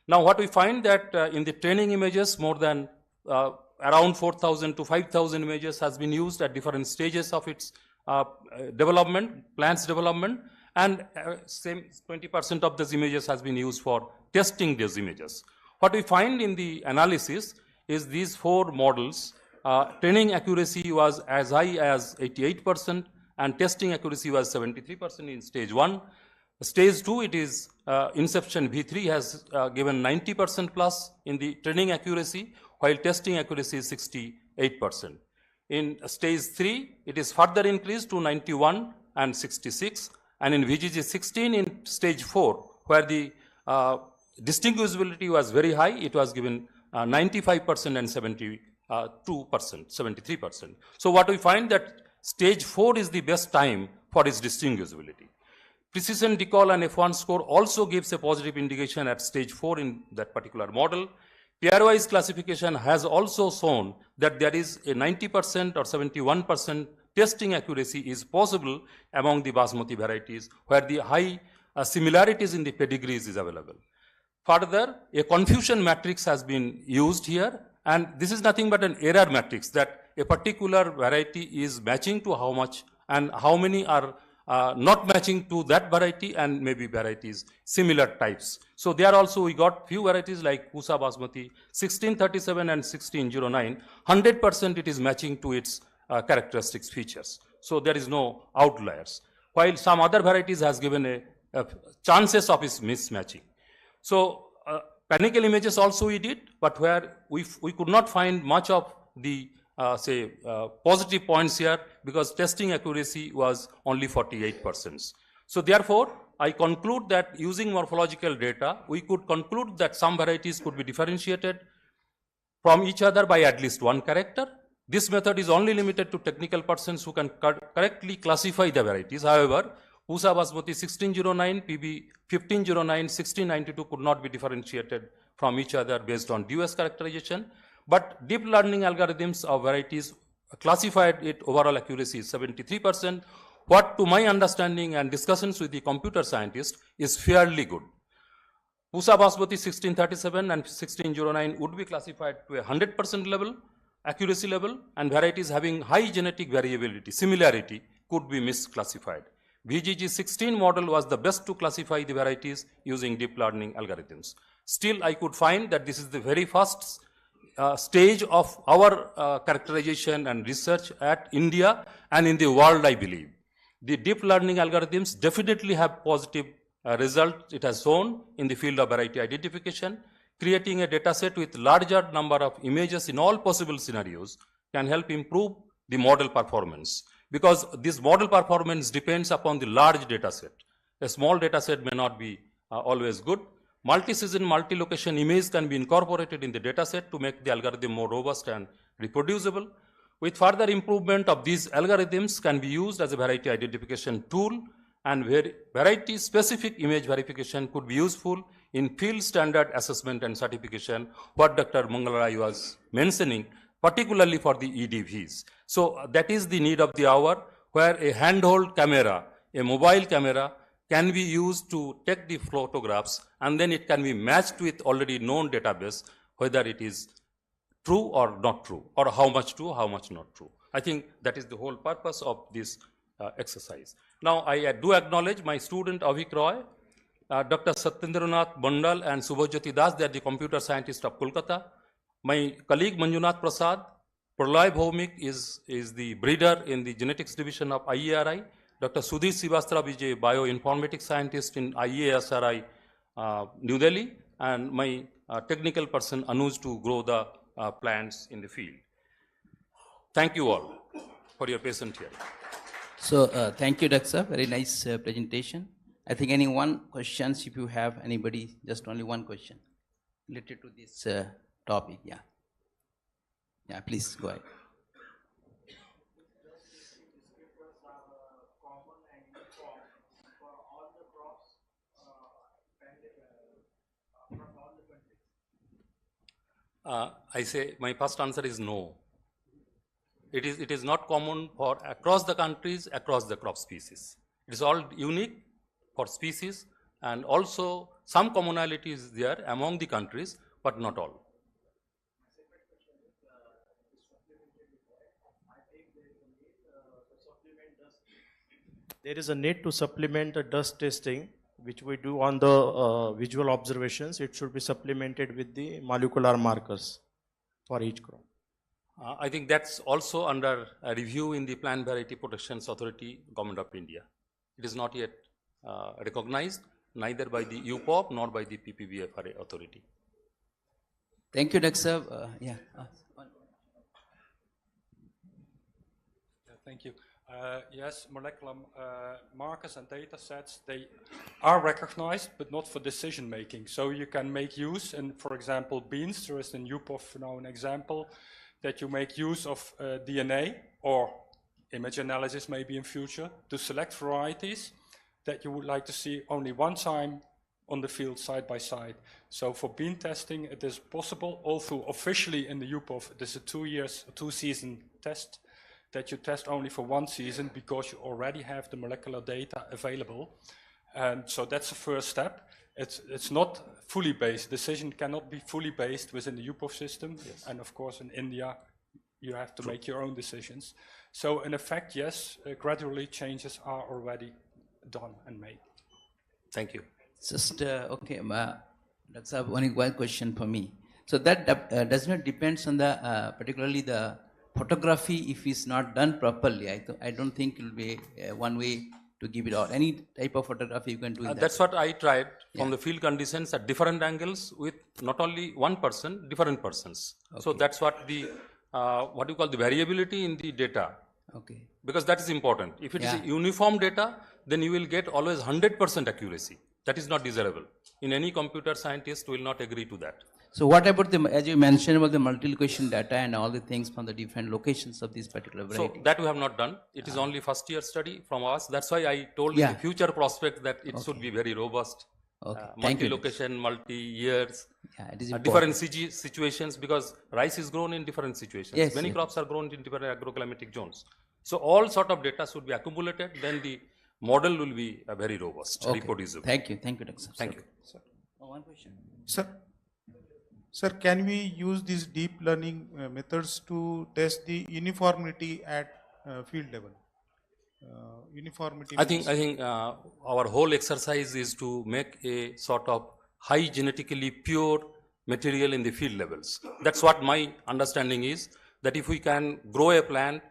Now, what we find that in the training images, more than around 4,000 to 5,000 images has been used at different stages of its development, plants development, and same 20% of those images has been used for testing these images. What we find in the analysis is these 4 models, training accuracy was as high as 88%, and testing accuracy was 73% in stage 1. Stage 2, it is Inception V3 has given 90% plus in the training accuracy, while testing accuracy is 68%. In stage 3, it is further increased to 91 and 66. And in VGG 16 in stage 4, where the distinguishability was very high, it was given 95% and 73%. So what we find that stage 4 is the best time for its distinguishability. Precision recall and F1 score also gives a positive indication at stage 4 in that particular model. Pairwise classification has also shown that there is a 90% or 71% testing accuracy is possible among the basmati varieties, where the high similarities in the pedigrees is available. Further, a confusion matrix has been used here, and this is nothing but an error matrix that a particular variety is matching to how much and how many are not matching to that variety and maybe varieties similar types. So there also we got few varieties like Pusa Basmati 1637 and 1609. 100% it is matching to its characteristics features. So there is no outliers. While some other varieties has given a chances of its mismatching. So panicle images also we did, but where we could not find much of the positive points here because testing accuracy was only 48%. So therefore, I conclude that using morphological data, we could conclude that some varieties could be differentiated from each other by at least one character. This method is only limited to technical persons who can correctly classify the varieties. However, Pusa Basmati 1609, PB 1509, 1692 could not be differentiated from each other based on DOS characterization. But deep learning algorithms of varieties classified it overall accuracy is 73%. What to my understanding and discussions with the computer scientist is fairly good. Pusa Basmati 1637 and 1609 would be classified to a 100% level, accuracy level, and varieties having high genetic variability, similarity, could be misclassified. VGG 16 model was the best to classify the varieties using deep learning algorithms. Still, I could find that this is the very first stage of our characterization and research at India and in the world, I believe. The deep learning algorithms definitely have positive results it has shown in the field of variety identification. Creating a data set with larger number of images in all possible scenarios can help improve the model performance, because this model performance depends upon the large data set. A small data set may not be always good. Multi-season, multi-location image can be incorporated in the data set to make the algorithm more robust and reproducible. With further improvement of these algorithms can be used as a variety identification tool, and variety-specific image verification could be useful in field standard assessment and certification, what Dr. Mangalaraj was mentioning, particularly for the EDVs. So that is the need of the hour, where a handheld camera, a mobile camera, can be used to take the photographs, and then it can be matched with already known database, whether it is true or not true, or how much true, how much not true. I think that is the whole purpose of this exercise. Now, I do acknowledge my student Avik Roy, Dr. Satyendranath Bandal and Subhajyoti Das, they are the computer scientists of Kolkata. My colleague Manjunath Prasad, Pralay Bhaumik is the breeder in the genetics division of IARI. Dr. Sudhir Srivastava is a bioinformatics scientist in IASRI, New Delhi, and my technical person Anuj to grow the plants in the field. Thank you all for your patient hearing. So thank you, Dr. Very nice presentation. I think any one questions, if you have anybody, just only one question related to this topic. Yeah. Yeah, please go ahead. I say my first answer is no. It is not common for across the countries, across the crop species. It is all unique for species, and also some commonality is there among the countries, but not all. There is a need to supplement the dust testing, which we do on the visual observations. It should be supplemented with the molecular markers for each crop. I think that's also under a review in the Plant Variety Protection Authority, Government of India. It is not yet recognized, neither by the UPOP nor by the PPBFRA authority. Thank you, Dr. Yeah. Thank you. Yes, molecular markers and data sets, they are recognized, but not for decision making. So you can make use, and for example, beans, there is in UPOF now an example that you make use of DNA or image analysis maybe in future to select varieties that you would like to see only one time on the field side by side. So for bean testing, it is possible, although officially in the UPOF, it is a 2-season test, that you test only for one season because you already have the molecular data available. And so that's the first step. It's not fully based. Decision cannot be fully based within the UPOF system. Yes. And of course in India, you have to make your own decisions. So in effect, yes, gradually changes are already done and made. Thank you. Just, okay, that's one question for me. So that does not depends on the, particularly the photography, if it's not done properly. I don't think it will be one way to give it out. Any type of photography you can do in that. That's what I tried from Yeah. the field conditions at different angles with not only one person, different persons. So Okay. that's what the, what you call the variability in the data, Okay. because that is important. If it is Yeah. uniform data, then you will get always 100% accuracy. That is not desirable. In any computer scientist will not agree to that. So what about the, as you mentioned about the multi-location data and all the things from the different locations of this particular So variety? that we have not done. It is only first year study from us. That's why I told in Yeah. the future prospect that it should be very robust. Okay. Thank you. Multi-location, multi-years, Yeah, it is different important. situations, because rice is grown in different situations. Yes, Many yes. crops are grown in different agroclimatic zones. So all sort of data should be accumulated, then the model will be very robust, Okay. reproducible. Thank you, Dr. Thank you. Oh, one question. Sir, can we use these deep learning methods to test the uniformity at field level? Uniformity. I think our whole exercise is to make a sort of high genetically pure material in the field levels. That's what my understanding is, that if we can grow a plant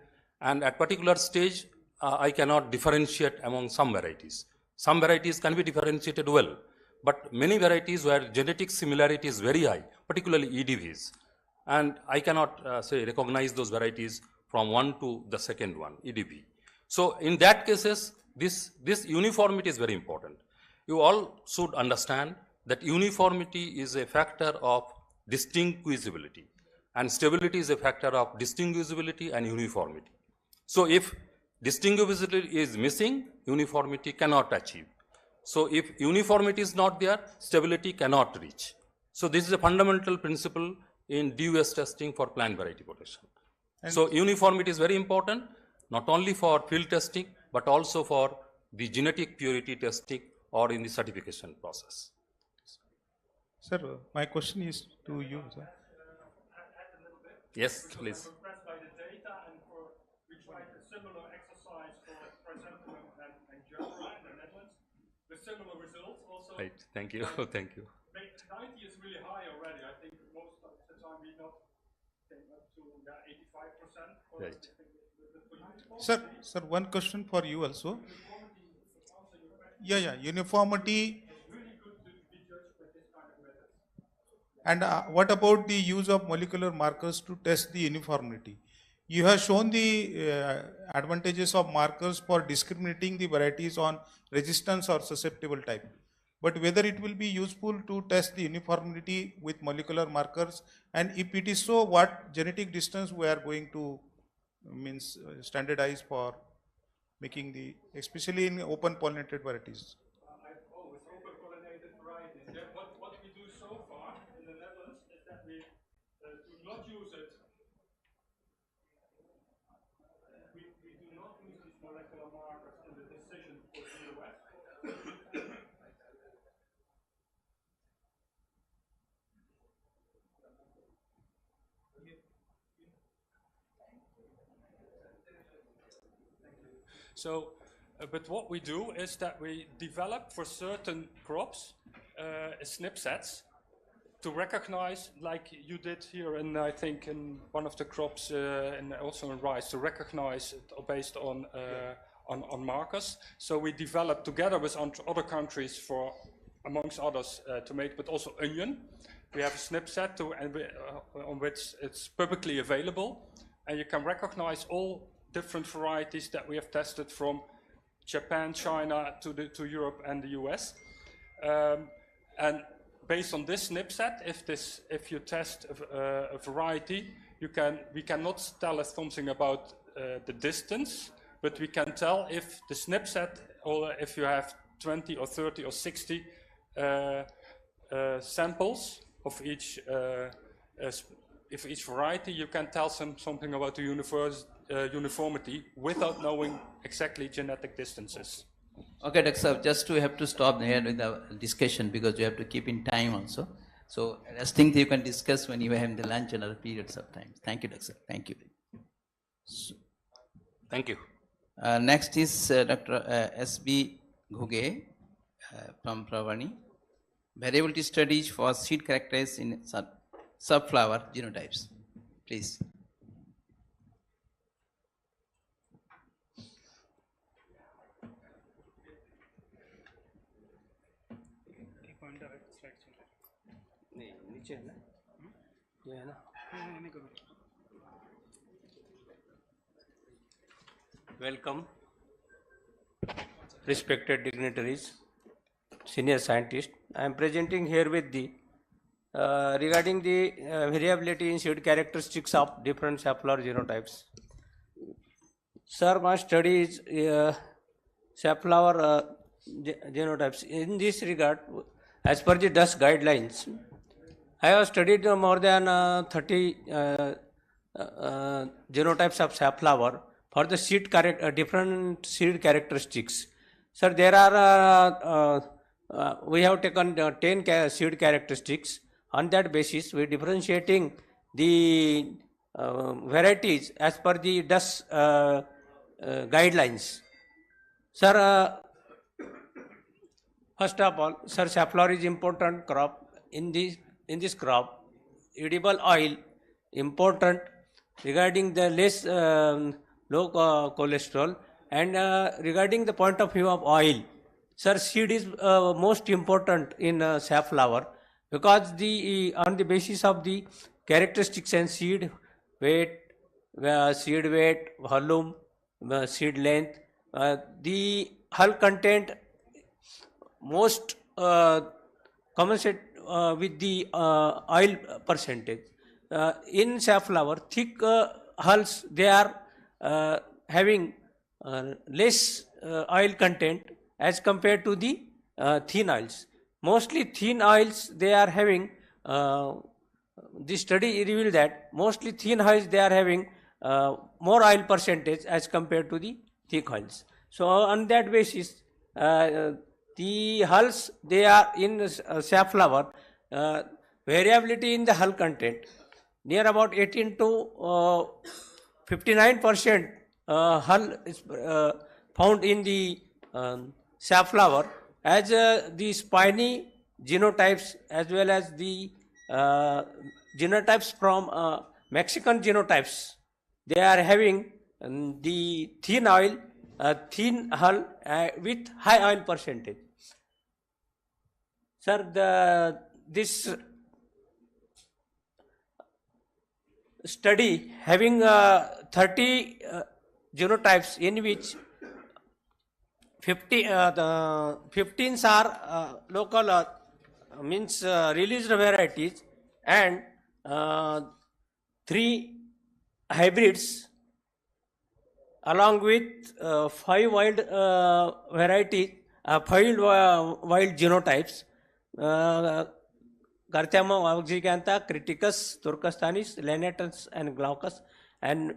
and at particular stage, I cannot differentiate among some varieties. Some varieties can be differentiated well, but many varieties where genetic similarity is very high, particularly EDVs, and I cannot say recognize those varieties from one to the second one, EDV. So in that cases, this uniformity is very important. You all should understand that uniformity is a factor of distinguishability, and stability is a factor of distinguishability and uniformity. So if distinguishability is missing, uniformity cannot achieve. So if uniformity is not there, stability cannot reach. So this is a fundamental principle in DUS testing for plant variety protection. So uniformity is very important, not only for field testing, but also for the genetic purity testing or in the certification process. Sir, my question is to you, sir. Yes, please. Impressed by the data, and we tried a similar exercise for example, and Germany and the Netherlands, with similar results also. Right, thank you, thank you. 90 is really high already. I think most of the time we not came up to 85%. Right. Sir, one question for you also. Yeah, uniformity. And what about the use of molecular markers to test the uniformity? You have shown the advantages of markers for discriminating the varieties on resistance or susceptible type. But whether it will be useful to test the uniformity with molecular markers, and if it is so, what genetic distance we are going to standardize for making the, especially in open pollinated varieties? With open pollinated varieties. What we do so far in the Netherlands is that we do not use it. We do not use these molecular markers in the decision for DOS. So, but what we do is that we develop for certain crops SNP sets to recognize, like you did here, and I think in one of the crops, and also in rice, to recognize it based on markers. So we developed together with other countries for, amongst others, tomato, but also onion. We have a SNP set on which it's publicly available, and you can recognize all different varieties that we have tested from Japan, China to Europe and the US. And based on this SNP set, if you test a variety, we cannot tell us something about the distance, but we can tell if the SNP set, or if you have 20 or 30 or 60 samples of each variety, you can tell something about the uniformity without knowing exactly genetic distances. Okay, Dr. Saab, just to have to stop here with the discussion because you have to keep in time also. So, I just think you can discuss when you have the lunch and other periods of time. Thank you, Dr. Saab. Thank you. Thank you. Next is Dr. S.B. Ghuge from Parbhani. Variability studies for seed characterized in subflower genotypes. Please. Welcome, respected dignitaries, senior scientists. I am presenting here with the regarding the variability in seed characteristics of different safflower genotypes. Sir, my study is safflower genotypes. In this regard, as per the DUS guidelines, I have studied more than 30 genotypes of safflower for the seed different seed characteristics. Sir, there are we have taken 10 seed characteristics. On that basis, we differentiating the varieties as per the DUS guidelines. Sir, first of all, sir, safflower is important crop. In this crop, edible oil important regarding the less low cholesterol, and regarding the point of view of oil, sir, seed is most important in safflower, because on the basis of the characteristics and seed weight, volume, seed length, the hull content most commensurate with the oil percentage. In safflower, thick hulls, they are having less oil content as compared to the thin oils. Mostly thin oils, they are having, the study revealed that mostly thin oils, they are having more oil percentage as compared to the thick oils. So on that basis, the hulls, they are in safflower, variability in the hull content, near about 18 to 59% hull is found in the safflower, as the spiny genotypes as well as the genotypes from Mexican genotypes, they are having the thin oil, thin hull with high oil percentage. Sir, this study having 30 genotypes, in which 15 are local means released varieties, and 3 hybrids, along with 5 wild varieties, 5 wild genotypes, Garthama vagicantha, Criticus, Turkestanis, Lenatus, and Glaucus, and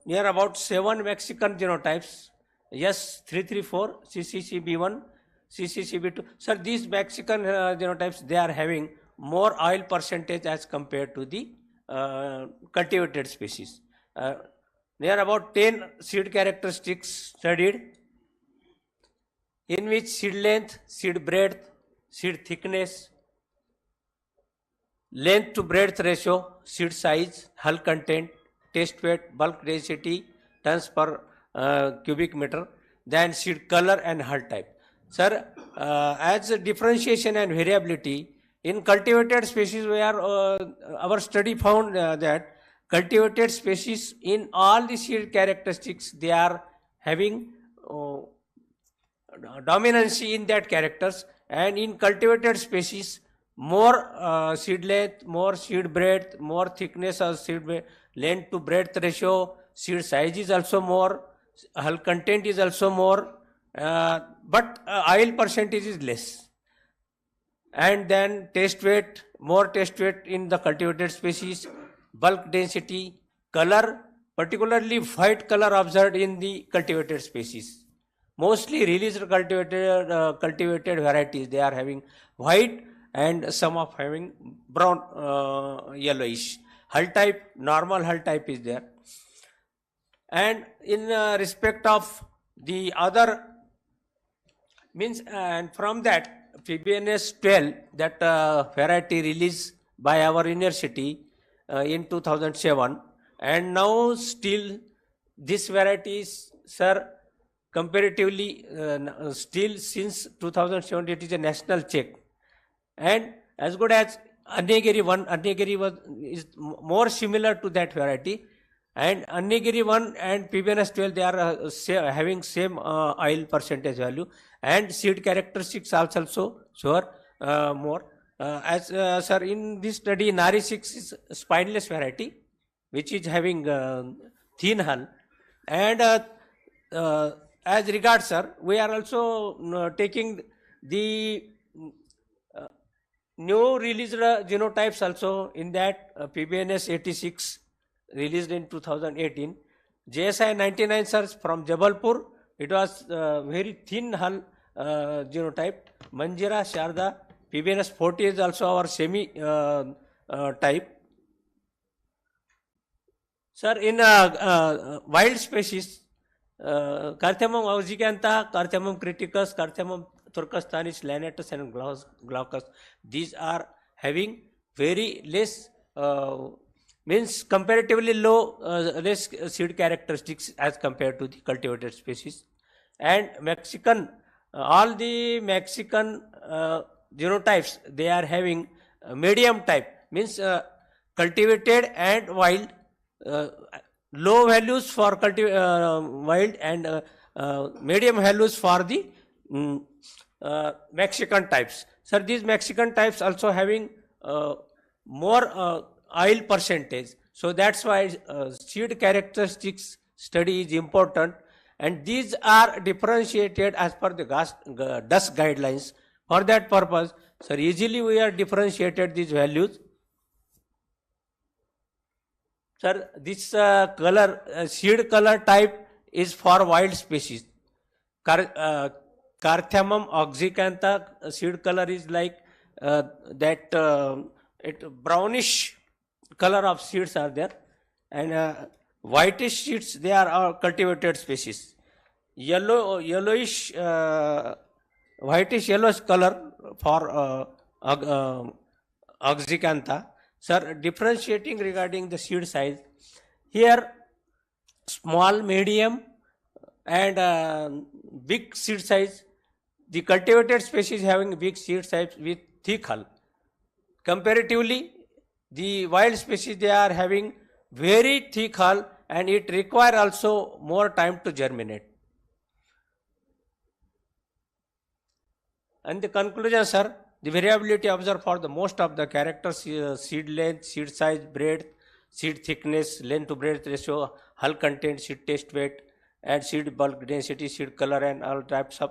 near about 7 Mexican genotypes. Yes, 334, CCCB1, CCCB2. Sir, these Mexican genotypes, they are having more oil percentage as compared to the cultivated species. There are about 10 seed characteristics studied, in which seed length, seed breadth, seed thickness, length to breadth ratio, seed size, hull content, test weight, bulk density, tons per cubic meter, then seed color and hull type. Sir, as differentiation and variability in cultivated species, we are our study found that cultivated species in all the seed characteristics, they are having dominancy in that characters, and in cultivated species, more seed length, more seed breadth, more thickness of seed length to breadth ratio, seed size is also more, hull content is also more, but oil percentage is less. And then test weight, more test weight in the cultivated species, bulk density, color, particularly white color observed in the cultivated species. Mostly released cultivated varieties, they are having white and some of having brown yellowish. Hull type, normal hull type is there. And in respect of the other means, and from that PBNS 12, that variety released by our university in 2007, and now still this varieties, sir, comparatively still since 2007 it is a national check, and as good as Annagiri 1, is more similar to that variety, and Annagiri 1 and PBNS 12, they are having same oil percentage value, and seed characteristics also sure more. As sir, in this study, Nari 6 is spineless variety, which is having thin hull, and as regards, sir, we are also taking the new released genotypes also in that PBNS 86 released in 2018. JSI 99, sir, from Jabalpur. It was very thin hull genotype. Manjira, Sharda. PBNS 40 is also our semi type. Sir, in wild species, Carthamum auxicantha, Carthamum criticus, Carthamum turcastanis, lanatus and glaucus, these are having very less, means comparatively low, less seed characteristics as compared to the cultivated species. And Mexican, all the Mexican genotypes, they are having medium type, means cultivated and wild, low values for wild and medium values for the Mexican types. Sir, these Mexican types also having more oil percentage. So that's why seed characteristics study is important, and these are differentiated as per the dust guidelines. For that purpose, sir, easily we are differentiated these values. Sir, this color, seed color type is for wild species. Carthamum auxicantha seed color is like that brownish color of seeds are there, and whitish seeds, they are cultivated species. Yellowish, whitish yellowish color for auxicantha. Sir, differentiating regarding the seed size, here small, medium and big seed size. The cultivated species having big seed size with thick hull. Comparatively, the wild species, they are having very thick hull, and it require also more time to germinate. And the conclusion, sir, the variability observed for the most of the characters, seed length, seed size, breadth, seed thickness, length to breadth ratio, hull content, seed test weight, and seed bulk density, seed color, and all types of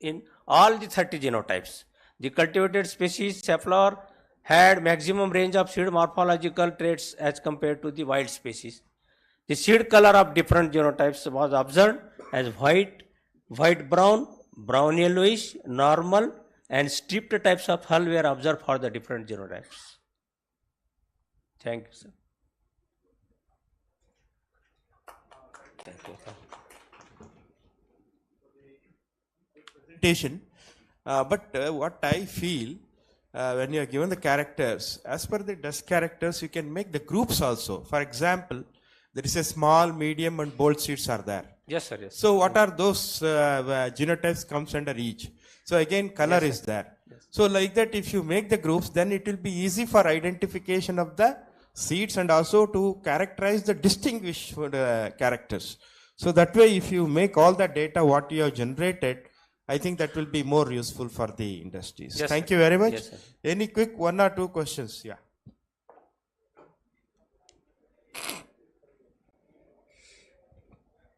in all the 30 genotypes. The cultivated species, safflower, had maximum range of seed morphological traits as compared to the wild species. The seed color of different genotypes was observed as white, white brown, brown yellowish, normal, and stripped types of hull were observed for the different genotypes. Thank you, sir. Thank you, sir. Presentation, but what I feel, when you are given the characters, as per the dust characters, you can make the groups also. For example, there is a small, medium, and bold seeds are there. Yes, sir. Yes. So what are those genotypes comes under each? So again, color is there. Yes. So like that, if you make the groups, then it will be easy for identification of the seeds and also to characterize the distinguished characters. So that way, if you make all the data what you have generated, I think that will be more useful for the industries. Yes, Thank sir. you very much. Yes, sir. Any quick 1 or 2 questions? Yeah.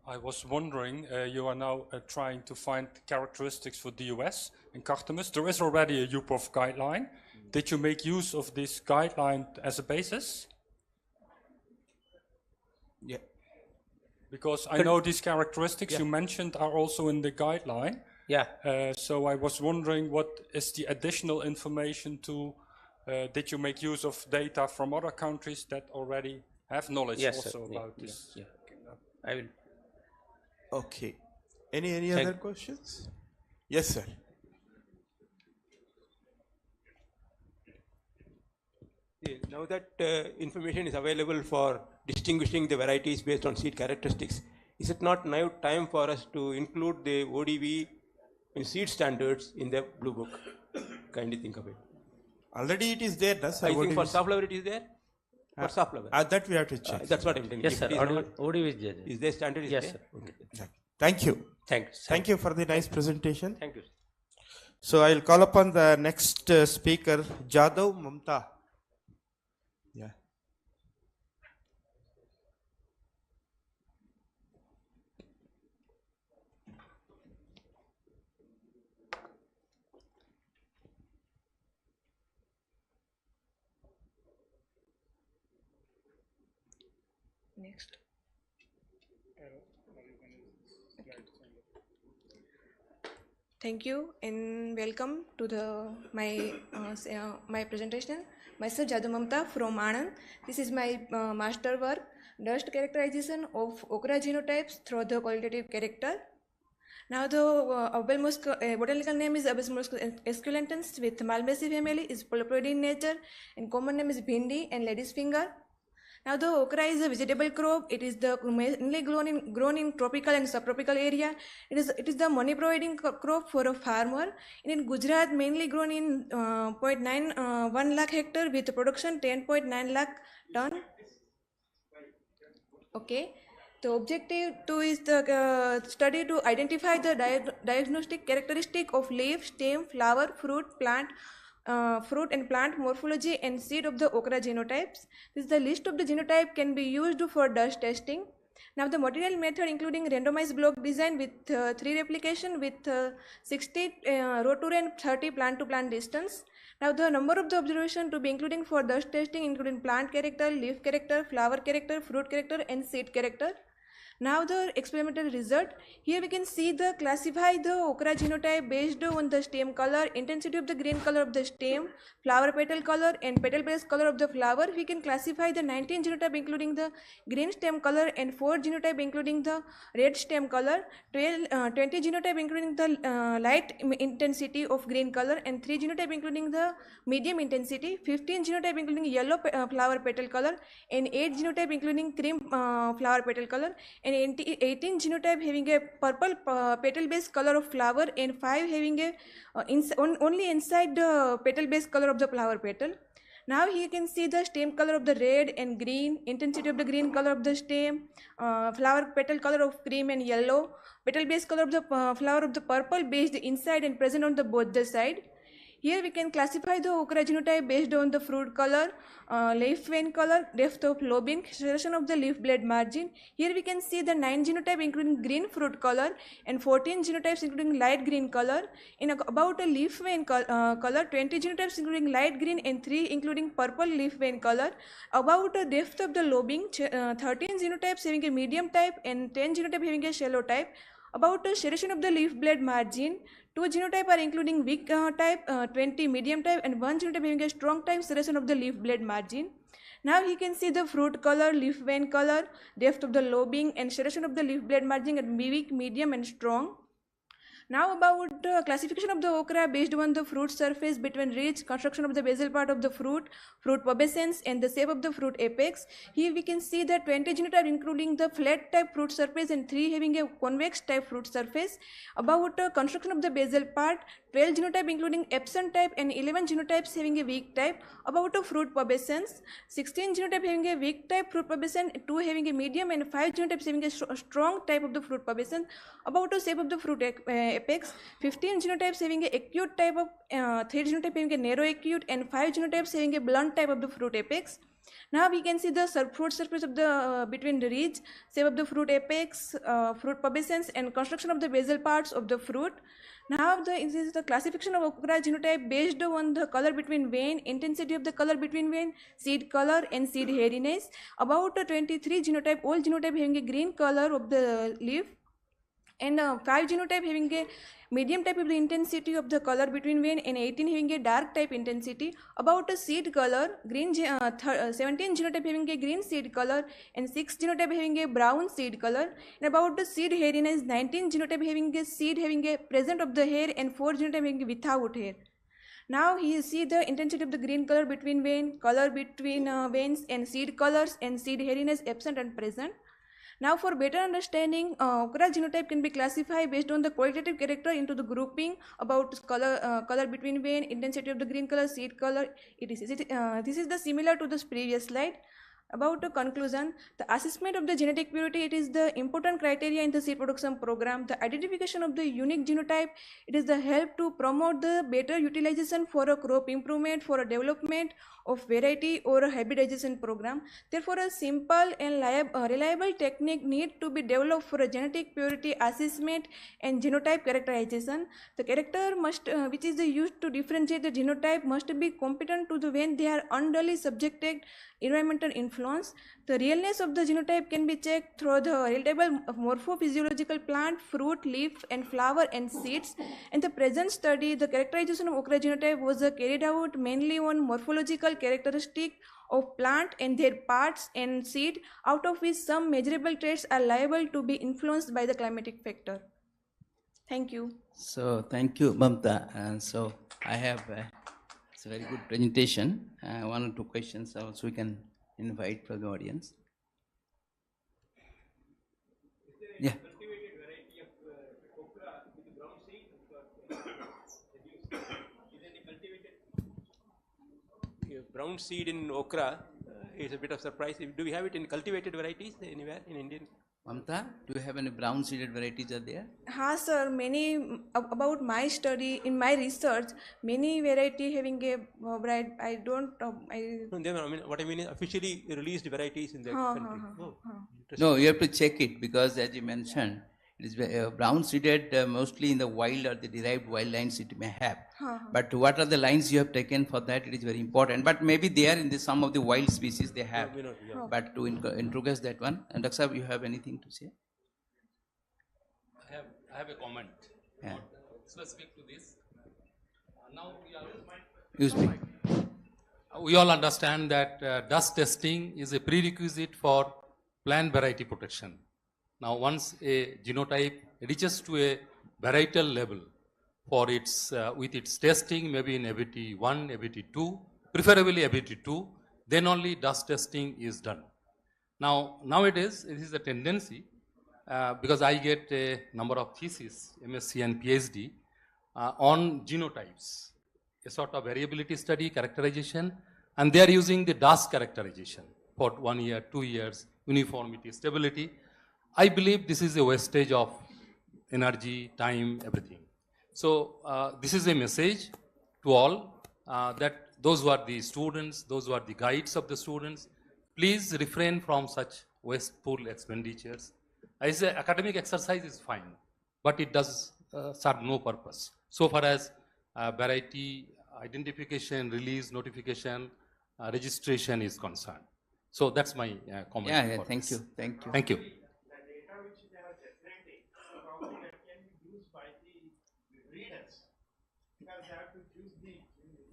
I was wondering, you are now trying to find characteristics for DOS and Carthamus. There is already a UPOV guideline. Did you make use of this guideline as a basis? Yeah. Because I know these characteristics you mentioned are also in the guideline. Yeah. So I was wondering, what is the additional information to, did you make use of data from other countries that already have knowledge Yes, also sir. about Yeah, this? yeah. I will. Okay. Any Thank- other questions? Yes, sir. Now that information is available for distinguishing the varieties based on seed characteristics, is it not now time for us to include the ODV and seed standards in the blue book? Kindly think of it. Already it is there, sir. I think for safflower it is there. For safflower. That we have to check. That's what I'm telling you. Yes, sir. If it is not- ODV is there. Is there standard? Is Yes, there? sir. Okay. Thank you. Thanks. Thank you for the nice presentation. Thank you. So I'll call upon the next speaker, Jadhav Mamta. Yeah. Next. Thank you and welcome to my presentation. Myself Jadhav Mamta from Anand. This is my master work, dust characterization of okra genotypes through the qualitative character. Now the botanical name is Abelmus esculentans with Malvaceae family, is polyploid in nature, and common name is bhindi and lady's finger. Now the okra is a vegetable crop. It is the mainly grown in tropical and subtropical area. It is the money providing crop for a farmer. In Gujarat, mainly grown in 0.91 lakh hectare with production 10.9 lakh ton. Okay. The objective is the study to identify the diagnostic characteristic of leaf, stem, flower, fruit and plant morphology and seed of the okra genotypes. This is the list of the genotype can be used for dust testing. Now the material method including randomized block design with 3 replication with 60 row to row and 30 plant to plant distance. Now the number of the observation to be including for dust testing including plant character, leaf character, flower character, fruit character and seed character. Now the experimental result. Here we can see the classify the okra genotype based on the stem color, intensity of the green color of the stem, flower petal color and petal base color of the flower. We can classify the 19 genotype including the green stem color and 4 genotype including the red stem color, 20 genotype including the light intensity of green color and 3 genotype including the medium intensity, 15 genotype including yellow flower petal color and 8 genotype including cream flower petal color, and 18 genotype having a purple petal base color of flower and 5 having a only inside the petal base color of the flower petal. Now here you can see the stem color of the red and green, intensity of the green color of the stem, flower petal color of cream and yellow, petal base color of the flower of the purple based inside and present on the both the side. Here we can classify the okra genotype based on the fruit color, leaf vein color, depth of lobing, selection of the leaf blade margin. Here we can see the 9 genotype including green fruit color and 14 genotypes including light green color. In about a leaf vein color, 20 genotypes including light green and 3 including purple leaf vein color. About a depth of the lobing, 13 genotypes having a medium type and 10 genotype having a shallow type. About the serration of the leaf blade margin, 2 genotype are including weak type, 20 medium type and 1 genotype having a strong type serration of the leaf blade margin. Now you can see the fruit color, leaf vein color, depth of the lobing and serration of the leaf blade margin at weak, medium and strong. Now about classification of the okra based on the fruit surface between ridge, construction of the basal part of the fruit pubescence and the shape of the fruit apex. Here we can see that 20 genotype including the flat type fruit surface and 3 having a convex type fruit surface. About construction of the basal part, 12 genotype including absent type and 11 genotypes having a weak type. About fruit pubescence, 16 genotype having a weak type fruit pubescence, 2 having a medium and 5 genotypes having a strong type of the fruit pubescence. About the shape of the fruit apex, 15 genotypes having a acute type of 3 genotypes having a narrow acute and 5 genotypes having a blunt type of the fruit apex. Now we can see the fruit surface of the between the ridge, shape of the fruit apex, fruit pubescence and construction of the basal parts of the fruit. Now this is the classification of okra genotype based on the color between vein, intensity of the color between vein, seed color and seed hairiness. About 23 genotype, all genotype having a green color of the leaf. and 5 genotype having a medium type of the intensity of the color between vein, and 18 having a dark type intensity. About a seed color, 17 genotype having a green seed color, and 6 genotype having a brown seed color. And about the seed hairiness, 19 genotype having a seed having a present of the hair, and 4 genotype having a without hair. Now he see the intensity of the green color between vein, color between veins, and seed colors, and seed hairiness absent and present. Now for better understanding, okra genotype can be classified based on the qualitative character into the grouping about color between vein, intensity of the green color, seed color, etc. This is the similar to this previous slide. About the conclusion, the assessment of the genetic purity, it is the important criteria in the seed production program. The identification of the unique genotype, it is the help to promote the better utilization for a crop improvement, for a development of variety or a hybridization program. Therefore, a simple and reliable technique need to be developed for a genetic purity assessment and genotype characterization. The character must, which is used to differentiate the genotype, must be competent to the when they are unduly subjected environmental influence. The realness of the genotype can be checked through the relatable morphophysiological plant, fruit, leaf, and flower and seeds. In the present study, the characterization of okra genotype was carried out mainly on morphological characteristic of plant and their parts and seed, out of which some measurable traits are liable to be influenced by the climatic factor. Thank you. So thank you, Mamta. And so I have it's a very good presentation. One or two questions also we can invite from the audience. Yeah. Brown seed in okra is a bit of surprise. Do we have it in cultivated varieties anywhere in Indian? Mamta, do you have any brown seeded varieties are there? Ha sir, many about my study, in my research, many variety having a variety. I don't. No, I mean, what I mean is officially released varieties in the country. No, you have to check it because as you mentioned, it is brown seeded mostly in the wild or the derived wild lines it may have. But what are the lines you have taken for that? It is very important. But maybe there in some of the wild species they have. But to introduce that one, and Dr. Saab, you have anything to say? I have a comment. Yeah. Specific to this. Now You speak. we all understand that dust testing is a prerequisite for plant variety protection. Now, once a genotype reaches to a varietal level for its with its testing, maybe in ABT 1, ABT 2, preferably ABT 2, then only dust testing is done. Now, nowadays, it is a tendency because I get a number of theses, MSc and PhD, on genotypes, a sort of variability study, characterization, and they are using the dust characterization for 1 year, 2 years, uniformity, stability. I believe this is a wastage of energy, time, everything. So this is a message to all that those who are the students, those who are the guides of the students, please refrain from such wasteful expenditures. I say academic exercise is fine, but it does serve no purpose. So far as variety identification, release, notification, registration is concerned. So that's my comment. Yeah, thank you, thank you. Thank you.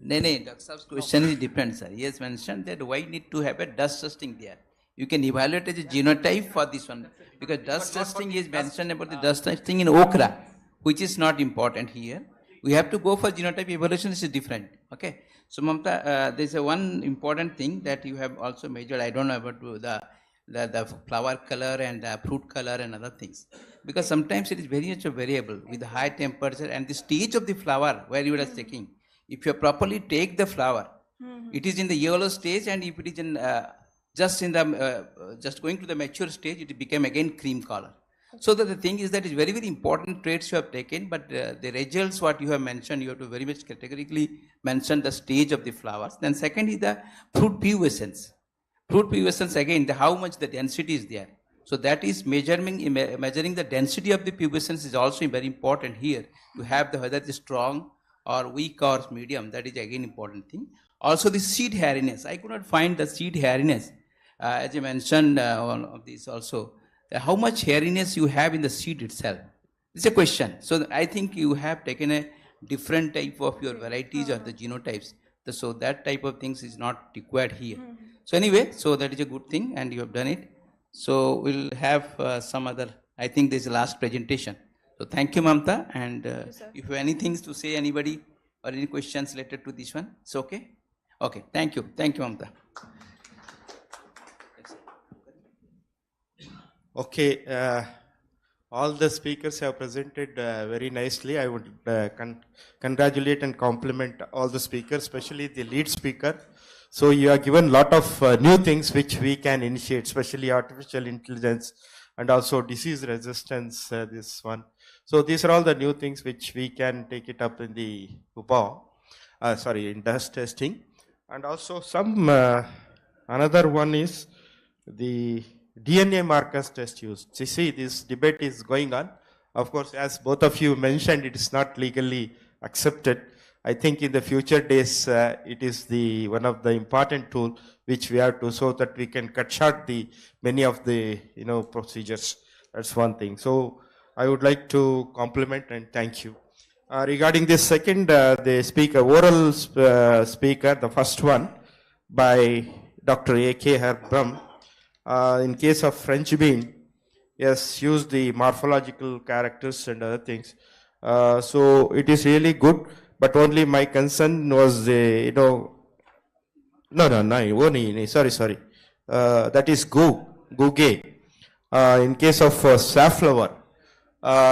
No, Dr. Saab's question is different, sir. He has mentioned that why need to have a dust testing there. You can evaluate as a genotype for this one because dust testing is mentioned about the dust testing in okra, which is not important here. We have to go for genotype evaluation, is different. Okay. So Mamta, there's a one important thing that you have also measured. I don't know about the flower color and the fruit color and other things. Because sometimes it is very much a variable with the high temperature and the stage of the flower where you are checking. If you properly take the flower, it is in the yellow stage, and if it is in just going to the mature stage, it became again cream color. So that the thing is that it's very, very important traits you have taken, but the results what you have mentioned, you have to very much categorically mention the stage of the flowers. Then second is the fruit pubescence. Fruit pubescence again, how much the density is there. So that is measuring the density of the pubescence is also very important here. To have whether it is strong or weak or medium, that is again important thing. Also the seed hairiness. I could not find the seed hairiness. As you mentioned one of these also, how much hairiness you have in the seed itself. It's a question. So I think you have taken a different type of your varieties or the genotypes. So that type of things is not required here. So anyway, so that is a good thing and you have done it. So we'll have some other, I think this is the last presentation. So thank you, Mamta. And if you have anything to say, anybody or any questions related to this one, it's okay? Okay, thank you. Thank you, Mamta. Okay, all the speakers have presented very nicely. I would congratulate and compliment all the speakers, especially the lead speaker. So you have given a lot of new things which we can initiate, especially artificial intelligence and also disease resistance, this one. So these are all the new things which we can take it up in the in dust testing. And also some, another one is the DNA markers test use. You see, this debate is going on. Of course, as both of you mentioned, it is not legally accepted. I think in the future days, it is the one of the important tool which we have to, so that we can cut short the many of the procedures. That's one thing. So I would like to compliment and thank you. Regarding this second, the speaker, oral speaker, the first one by Dr. A.K. Herbram, in case of French bean, yes, used the morphological characters and other things. So it is really good, but only my concern was, sorry. That is Googe. In case of safflower,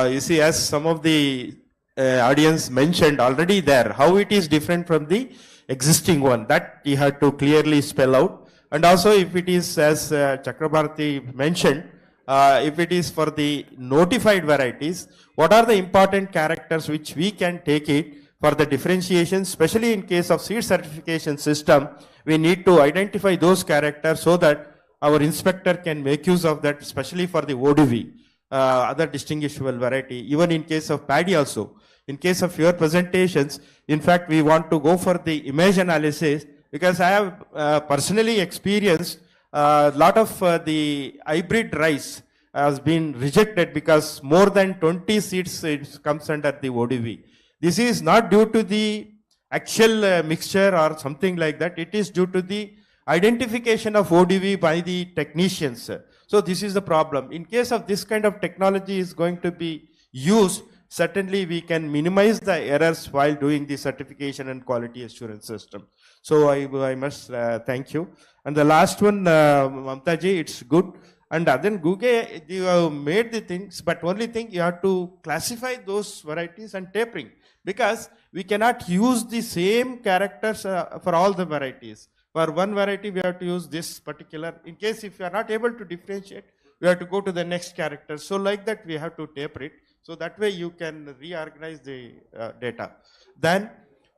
you see, as some of the audience mentioned already there, how it is different from the existing one, that you have to clearly spell out. And also if it is, as Chakrabarti mentioned, if it is for the notified varieties, what are the important characters which we can take it for the differentiation, especially in case of seed certification system, we need to identify those characters so that our inspector can make use of that, especially for the ODV, other distinguishable variety, even in case of paddy also. In case of your presentations, in fact, we want to go for the image analysis, because I have personally experienced a lot of the hybrid rice has been rejected because more than 20 seeds it comes under the ODV. This is not due to the actual mixture or something like that. It is due to the identification of ODV by the technicians. So this is the problem. In case of this kind of technology is going to be used, certainly we can minimize the errors while doing the certification and quality assurance system. So I must thank you. And the last one, Mamtaji, it's good. And then Google, you have made the things, but only thing you have to classify those varieties and tapering, because we cannot use the same characters for all the varieties. For one variety, we have to use this particular. In case if you are not able to differentiate, we have to go to the next character. So like that, we have to taper it. So that way you can reorganize the data. Then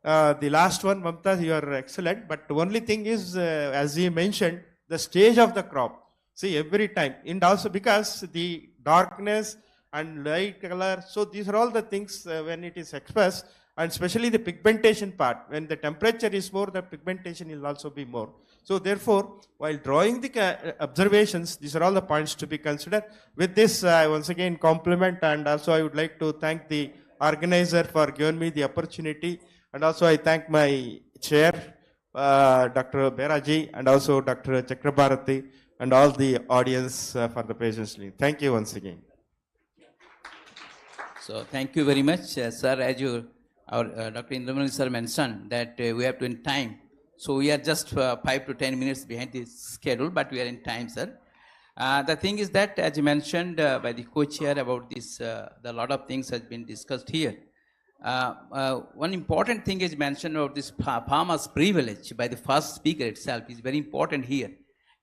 the last one, Mamta, you are excellent. But the only thing is, as you mentioned, the stage of the crop. See, every time. And also because the darkness and light color, so these are all the things when it is expressed, and especially the pigmentation part. When the temperature is more, the pigmentation will also be more. So therefore, while drawing the observations, these are all the points to be considered. With this, I once again compliment, and also I would like to thank the organizer for giving me the opportunity. And also I thank my chair, Dr. Beraji, and also Dr. Chakrabarti, and all the audience for the patience. Thank you once again. So thank you very much, sir. As you, our Dr. Indramani sir mentioned that we have to in time. So we are just 5 to 10 minutes behind the schedule, but we are in time, sir. The thing is that, as you mentioned by the co-chair about this, a lot of things has been discussed here. One important thing is mentioned about this farmer's privilege by the first speaker itself is very important here.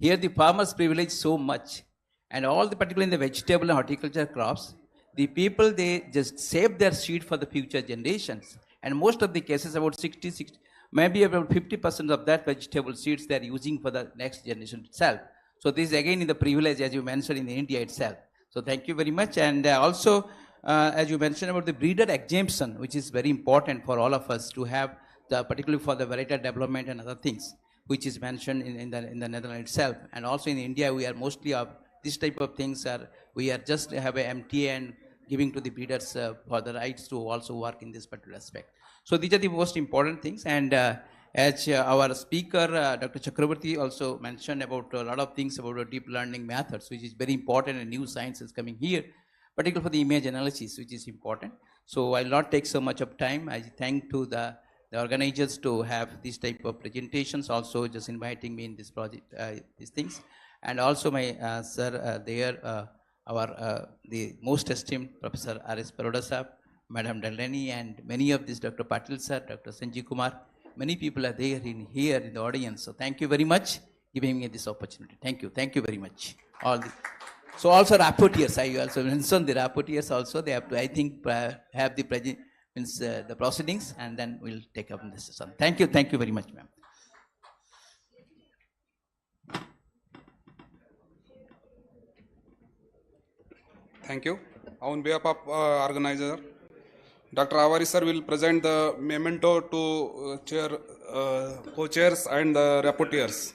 Here the farmer's privilege so much, and all the particularly in the vegetable and horticulture crops, the people, they just save their seed for the future generations. And most of the cases, about 60, maybe about 50% of that vegetable seeds they are using for the next generation itself. So this is again in the privilege, as you mentioned, in India itself. So thank you very much. And also, as you mentioned about the breeder exemption, which is very important for all of us to have, particularly for the varietal development and other things, which is mentioned in the Netherlands itself. And also in India, we are mostly of this type of things we are just have a MTA and giving to the breeders for the rights to also work in this particular aspect. So these are the most important things. And as our speaker, Dr. Chakravarti, also mentioned about a lot of things about deep learning methods, which is very important, and new science is coming here, particularly for the image analysis, which is important. So I'll not take so much of time. I thank to the organizers to have this type of presentations, also just inviting me in this project, these things. And also my sir there, the most esteemed Professor R.S. Paroda sir, Madam Delaney, and many of these, Dr. Patil sir, Dr. Sanjeev Kumar, many people are there here in the audience. So thank you very much giving me this opportunity. Thank you very much. So also rapporteurs, I also mentioned the rapporteurs also, they have to, I think, have the proceedings, and then we'll take up this session. Thank you very much, ma'am. Thank you. On behalf of organizer, Dr. Avari sir will present the memento to co-chairs and the rapporteurs.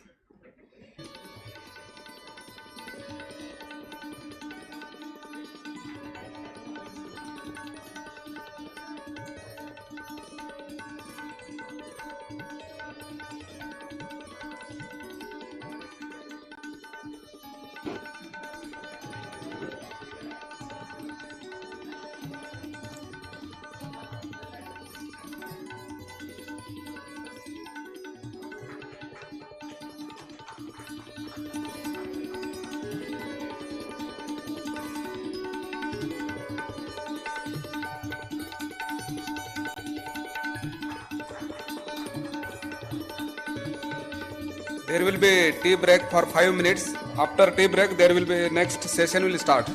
There will be tea break for 5 minutes. After tea break, there will be next session will start.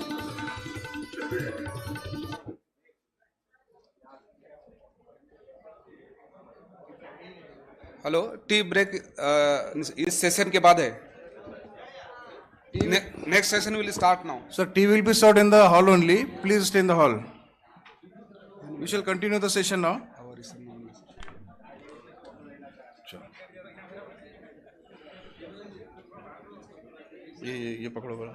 Hello, tea break इस session के बाद है. Next session will start now. So tea will be served in the hall only. Please stay in the hall. We shall continue the session now. ये पकड़ो बड़ा.